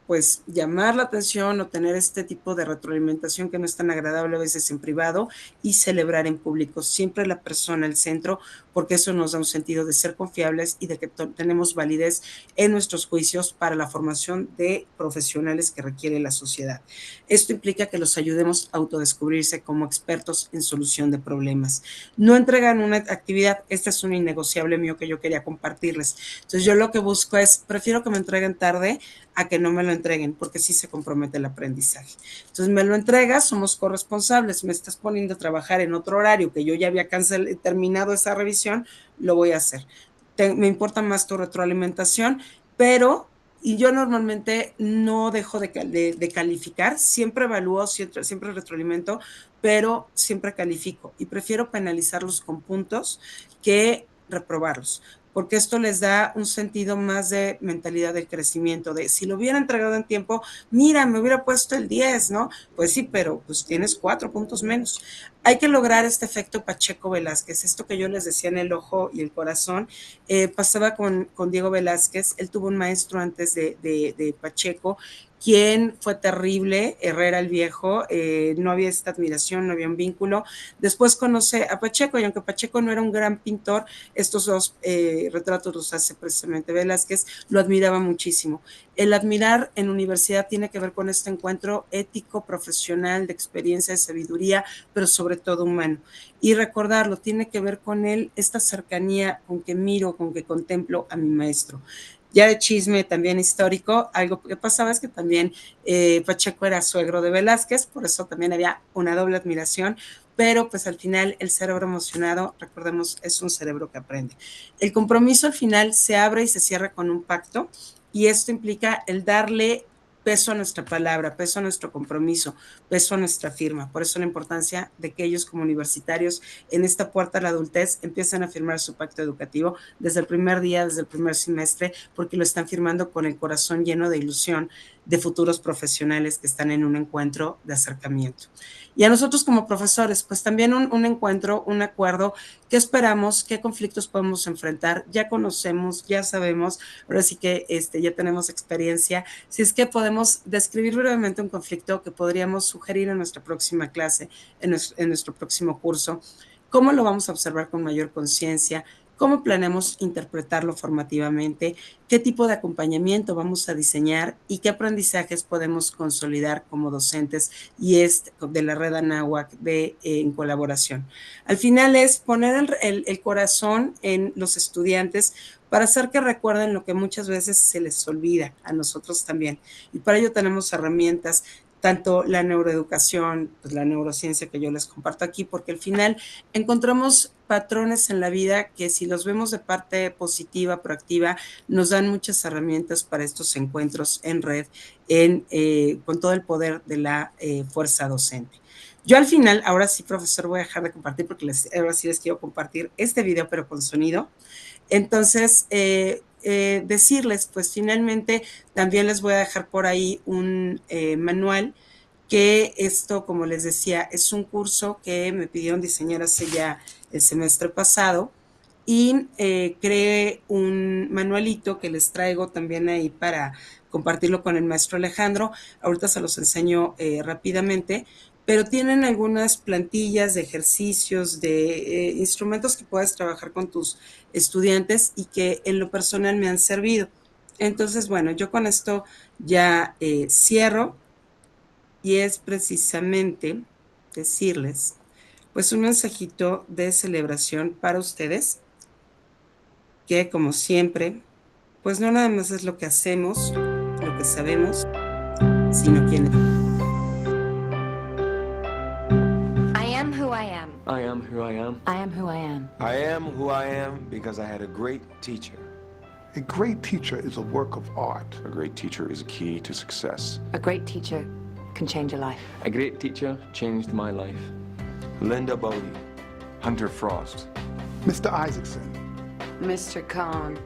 pues llamar la atención o tener este tipo de retroalimentación que no es tan agradable a veces en privado y celebrar en público, siempre la persona al centro, porque eso nos da un sentido de ser confiables y de que tenemos validez en nuestros juicios para la formación de profesionales que requiere la sociedad. Esto implica que los ayudemos a autodescubrirse como expertos en solución de problemas. No entregan una actividad, esta es un innegociable mío que yo quería compartirles. Entonces yo lo que busco es, prefiero que me entreguen tarde a que no me lo entreguen, porque sí se compromete el aprendizaje. Entonces me lo entregas, somos corresponsables, me estás poniendo a trabajar en otro horario que yo ya había terminado esa revisión, lo voy a hacer. Me importa más tu retroalimentación, pero y yo normalmente no dejo de calificar, siempre evalúo, siempre retroalimento, pero siempre califico y prefiero penalizarlos con puntos que reprobarlos, porque esto les da un sentido más de mentalidad del crecimiento, de si lo hubiera entregado en tiempo, mira, me hubiera puesto el 10, ¿no? Pues sí, pero pues tienes 4 puntos menos. Hay que lograr este efecto Pacheco Velázquez, esto que yo les decía en el ojo y el corazón, pasaba con Diego Velázquez, él tuvo un maestro antes de Pacheco, quien fue terrible, Herrera el Viejo, no había esta admiración, no había un vínculo. Después conoce a Pacheco, y aunque Pacheco no era un gran pintor, estos dos retratos los hace precisamente Velázquez, lo admiraba muchísimo. El admirar en universidad tiene que ver con este encuentro ético, profesional, de experiencia, de sabiduría, pero sobre todo humano. Y recordarlo, tiene que ver con él, esta cercanía con que miro, con que contemplo a mi maestro. Ya de chisme también histórico, algo que pasaba es que también Pacheco era suegro de Velázquez, por eso también había una doble admiración, pero pues al final el cerebro emocionado, recordemos, es un cerebro que aprende. El compromiso al final se abre y se cierra con un pacto, y esto implica el darle peso a nuestra palabra, peso a nuestro compromiso, peso a nuestra firma. Por eso la importancia de que ellos como universitarios en esta puerta a la adultez empiezan a firmar su pacto educativo desde el primer día, desde el primer semestre, porque lo están firmando con el corazón lleno de ilusión, de futuros profesionales que están en un encuentro de acercamiento. Y a nosotros como profesores, pues también un encuentro, un acuerdo, qué esperamos, qué conflictos podemos enfrentar, ya conocemos, ya sabemos, ahora sí que ya tenemos experiencia, si es que podemos describir brevemente un conflicto que podríamos sugerir en nuestra próxima clase, en nuestro próximo curso, cómo lo vamos a observar con mayor conciencia, cómo planeamos interpretarlo formativamente, qué tipo de acompañamiento vamos a diseñar y qué aprendizajes podemos consolidar como docentes y de la red Anáhuac en colaboración. Al final es poner el corazón en los estudiantes para hacer que recuerden lo que muchas veces se les olvida, a nosotros también. Y para ello tenemos herramientas, tanto la neuroeducación, pues la neurociencia que yo les comparto aquí, porque al final encontramos patrones en la vida que si los vemos de parte positiva, proactiva, nos dan muchas herramientas para estos encuentros en red, con todo el poder de la fuerza docente. Yo al final, ahora sí, profesor, voy a dejar de compartir porque ahora sí les quiero compartir este video, pero con sonido. Entonces, decirles, pues finalmente también les voy a dejar por ahí un manual que esto, como les decía, es un curso que me pidieron diseñar hace ya el semestre pasado y creé un manualito que les traigo también ahí para compartirlo con el maestro Alejandro. Ahorita se los enseño rápidamente, pero tienen algunas plantillas de ejercicios, de instrumentos que puedes trabajar con tus estudiantes y que en lo personal me han servido. Entonces, bueno, yo con esto ya cierro y es precisamente decirles, pues un mensajito de celebración para ustedes, que como siempre, pues no nada más es lo que hacemos, lo que sabemos, sino quiénes. I am who I am. I am who I am. I am who I am. I am who I am because I had a great teacher. A great teacher is a work of art. A great teacher is a key to success. A great teacher can change a life. A great teacher changed my life. Linda Bodie. Hunter Frost. Mr. Isaacson. Mr. Cohn.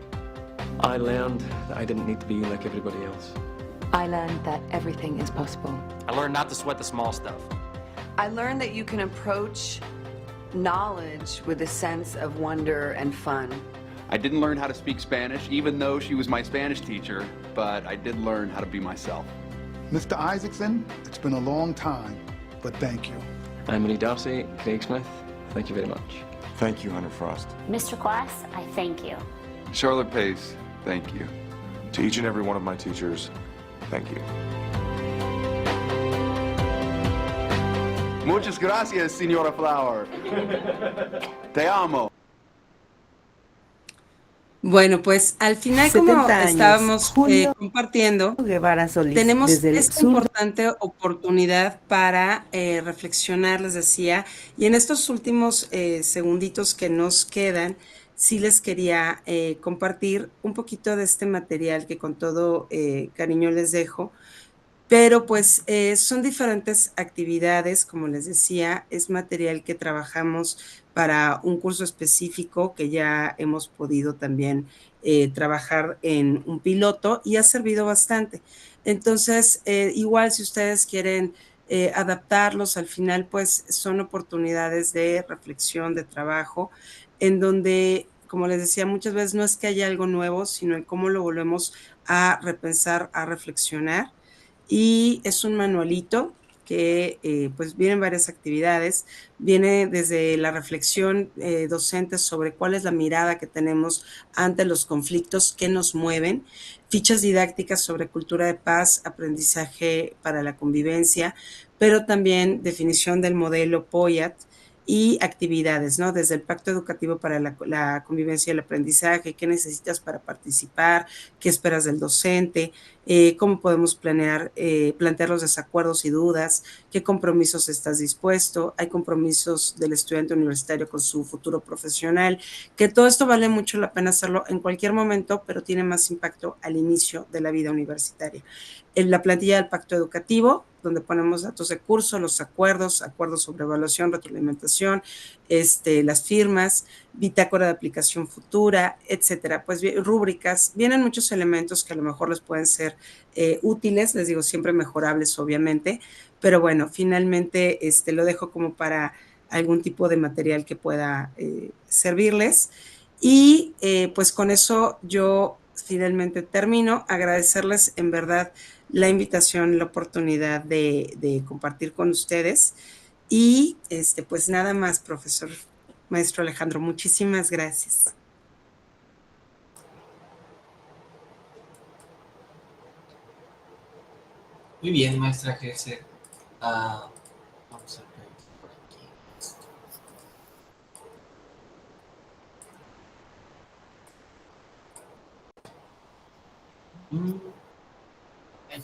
I learned that I didn't need to be like everybody else. I learned that everything is possible. I learned not to sweat the small stuff. I learned that you can approach knowledge with a sense of wonder and fun. I didn't learn how to speak Spanish, even though she was my Spanish teacher, but I did learn how to be myself. Mr. Isaacson, it's been a long time, but thank you. Emily Darcy, Craig Smith, thank you very much. Thank you, Hunter Frost. Mr. Glass, I thank you. Charlotte Pace, thank you. To each and every one of my teachers, thank you. Muchas gracias, Señora Flower. Te amo. Bueno, pues al final, como estábamos compartiendo, Guevara Solís, tenemos desde esta importante oportunidad para reflexionar, les decía, y en estos últimos segunditos que nos quedan, sí les quería compartir un poquito de este material que con todo cariño les dejo. Pero pues son diferentes actividades, como les decía, es material que trabajamos para un curso específico que ya hemos podido también trabajar en un piloto y ha servido bastante. Entonces, igual si ustedes quieren adaptarlos, al final pues son oportunidades de reflexión, de trabajo, en donde, como les decía, muchas veces no es que haya algo nuevo, sino en cómo lo volvemos a repensar, a reflexionar. Y es un manualito que pues vienen varias actividades, viene desde la reflexión docente sobre cuál es la mirada que tenemos ante los conflictos que nos mueven, fichas didácticas sobre cultura de paz, aprendizaje para la convivencia, pero también definición del modelo POYAT y actividades, ¿no? Desde el Pacto Educativo para la Convivencia y el Aprendizaje, qué necesitas para participar, qué esperas del docente, cómo podemos plantear los desacuerdos y dudas, qué compromisos estás dispuesto, hay compromisos del estudiante universitario con su futuro profesional, que todo esto vale mucho la pena hacerlo en cualquier momento, pero tiene más impacto al inicio de la vida universitaria. En la plantilla del Pacto Educativo donde ponemos datos de curso, los acuerdos sobre evaluación, retroalimentación, las firmas, bitácora de aplicación futura, etcétera. Pues rúbricas, vienen muchos elementos que a lo mejor les pueden ser útiles, les digo, siempre mejorables, obviamente, pero bueno, finalmente lo dejo como para algún tipo de material que pueda servirles. Y pues con eso yo finalmente termino. Agradecerles en verdad la invitación, la oportunidad de compartir con ustedes. Y pues nada más, profesor, maestro Alejandro, muchísimas gracias. Muy bien, maestra Gersel. Vamos a ver por aquí.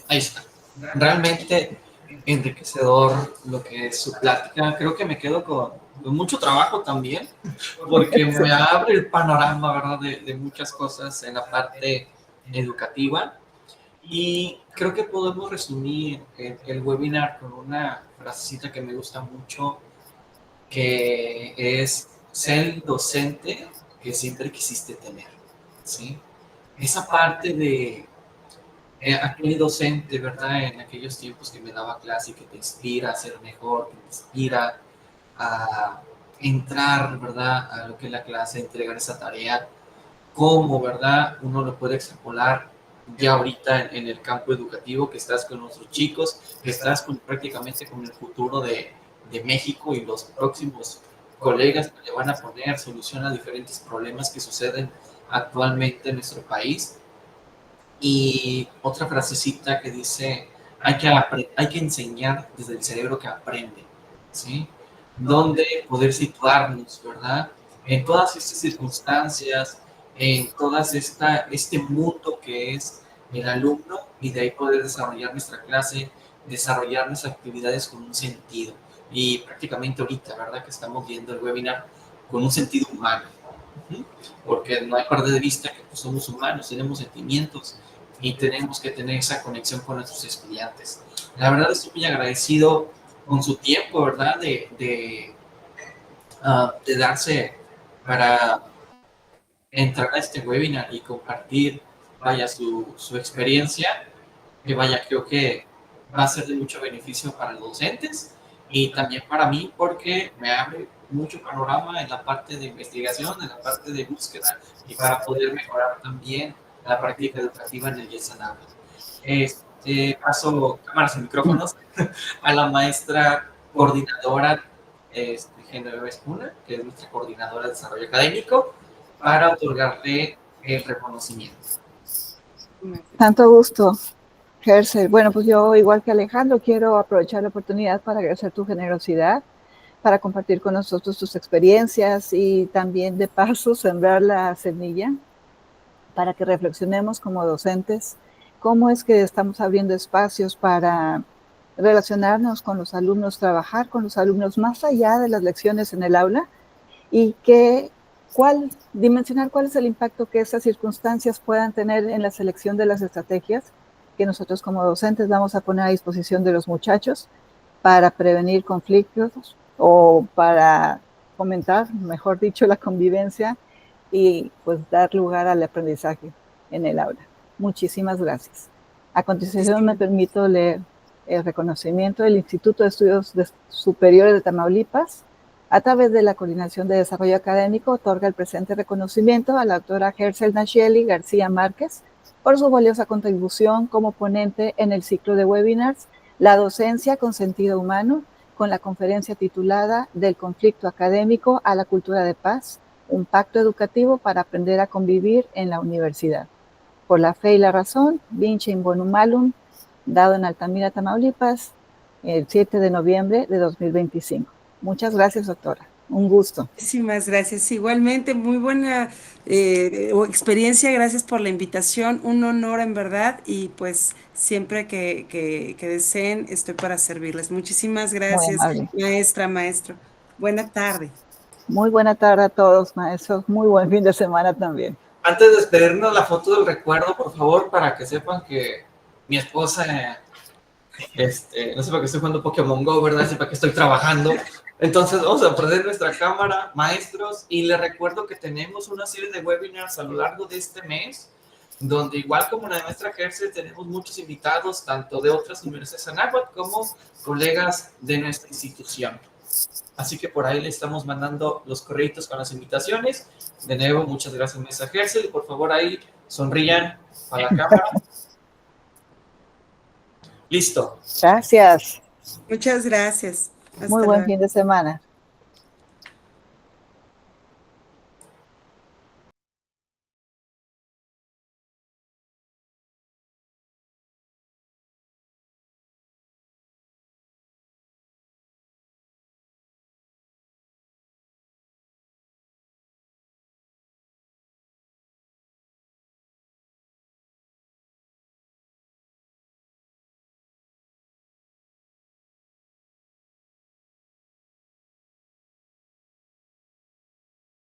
Ahí está. Realmente enriquecedor lo que es su plática. Creo que me quedo con mucho trabajo también, porque me abre el panorama, ¿verdad?, de muchas cosas en la parte educativa. Y creo que podemos resumir el webinar con una frasecita que me gusta mucho, que es: ser el docente que siempre quisiste tener, ¿sí? Esa parte de aquel docente, ¿verdad?, en aquellos tiempos que me daba clase y que te inspira a ser mejor, que te inspira a entrar, ¿verdad?, a lo que es la clase, a entregar esa tarea, cómo, ¿verdad?, uno lo puede extrapolar ya ahorita en el campo educativo, que estás con nuestros chicos, que estás prácticamente con el futuro de México y los próximos colegas que le van a poner solución a diferentes problemas que suceden actualmente en nuestro país. Y otra frasecita que dice: hay que enseñar desde el cerebro que aprende, ¿sí? Donde poder situarnos, ¿verdad?, en todas estas circunstancias, en todas este mundo que es el alumno, y de ahí poder desarrollar nuestra clase, desarrollar nuestras actividades con un sentido. Y prácticamente ahorita, ¿verdad?, que estamos viendo el webinar con un sentido humano, porque no hay perder de vista que pues, somos humanos, tenemos sentimientos y tenemos que tener esa conexión con nuestros estudiantes. La verdad estoy muy agradecido con su tiempo, ¿verdad?, de darse para entrar a este webinar y compartir, vaya, su experiencia, que vaya, creo que va a ser de mucho beneficio para los docentes y también para mí, porque me abre mucho panorama en la parte de investigación, en la parte de búsqueda, y para poder mejorar también la práctica educativa en el YESANABLA. Paso cámaras y micrófonos a la maestra coordinadora Genoveva Espuna, que es nuestra coordinadora de desarrollo académico, para otorgarle el reconocimiento. Tanto gusto, Gersel. Bueno, pues yo, igual que Alejandro, quiero aprovechar la oportunidad para agradecer tu generosidad, para compartir con nosotros tus experiencias y también, de paso, sembrar la semilla para que reflexionemos como docentes cómo es que estamos abriendo espacios para relacionarnos con los alumnos, trabajar con los alumnos más allá de las lecciones en el aula, y dimensionar cuál es el impacto que esas circunstancias puedan tener en la selección de las estrategias que nosotros como docentes vamos a poner a disposición de los muchachos para prevenir conflictos o para fomentar, mejor dicho, la convivencia y pues dar lugar al aprendizaje en el aula. Muchísimas gracias. A continuación me permito leer el reconocimiento del Instituto de Estudios Superiores de Tamaulipas. A través de la Coordinación de Desarrollo Académico, otorga el presente reconocimiento a la doctora Gersel Nacheli García Márquez por su valiosa contribución como ponente en el ciclo de webinars La docencia con sentido humano, con la conferencia titulada Del conflicto académico a la cultura de paz, un pacto educativo para aprender a convivir en la universidad. Por la fe y la razón, Vincem Bonum Malum, dado en Altamira, Tamaulipas, el 7 de noviembre de 2025. Muchas gracias, doctora. Un gusto. Muchísimas gracias. Igualmente, muy buena experiencia. Gracias por la invitación. Un honor, en verdad. Y pues siempre que deseen, estoy para servirles. Muchísimas gracias, maestra, maestro. Buena tarde. Muy buena tarde a todos, maestros. Muy buen fin de semana también. Antes de despedirnos, la foto del recuerdo, por favor, para que sepan que mi esposa No sé para qué estoy jugando Pokémon Go, ¿verdad? Sé para qué estoy trabajando. Entonces vamos a prender nuestra cámara, maestros, y les recuerdo que tenemos una serie de webinars a lo largo de este mes, donde igual como la de maestra Gerse, tenemos muchos invitados, tanto de otras universidades de Anáhuac como colegas de nuestra institución. Así que por ahí le estamos mandando los correitos con las invitaciones. De nuevo, muchas gracias, maestra Gerse, y por favor ahí sonrían a la cámara. Listo. Gracias. Muchas gracias. Muy buen fin de semana.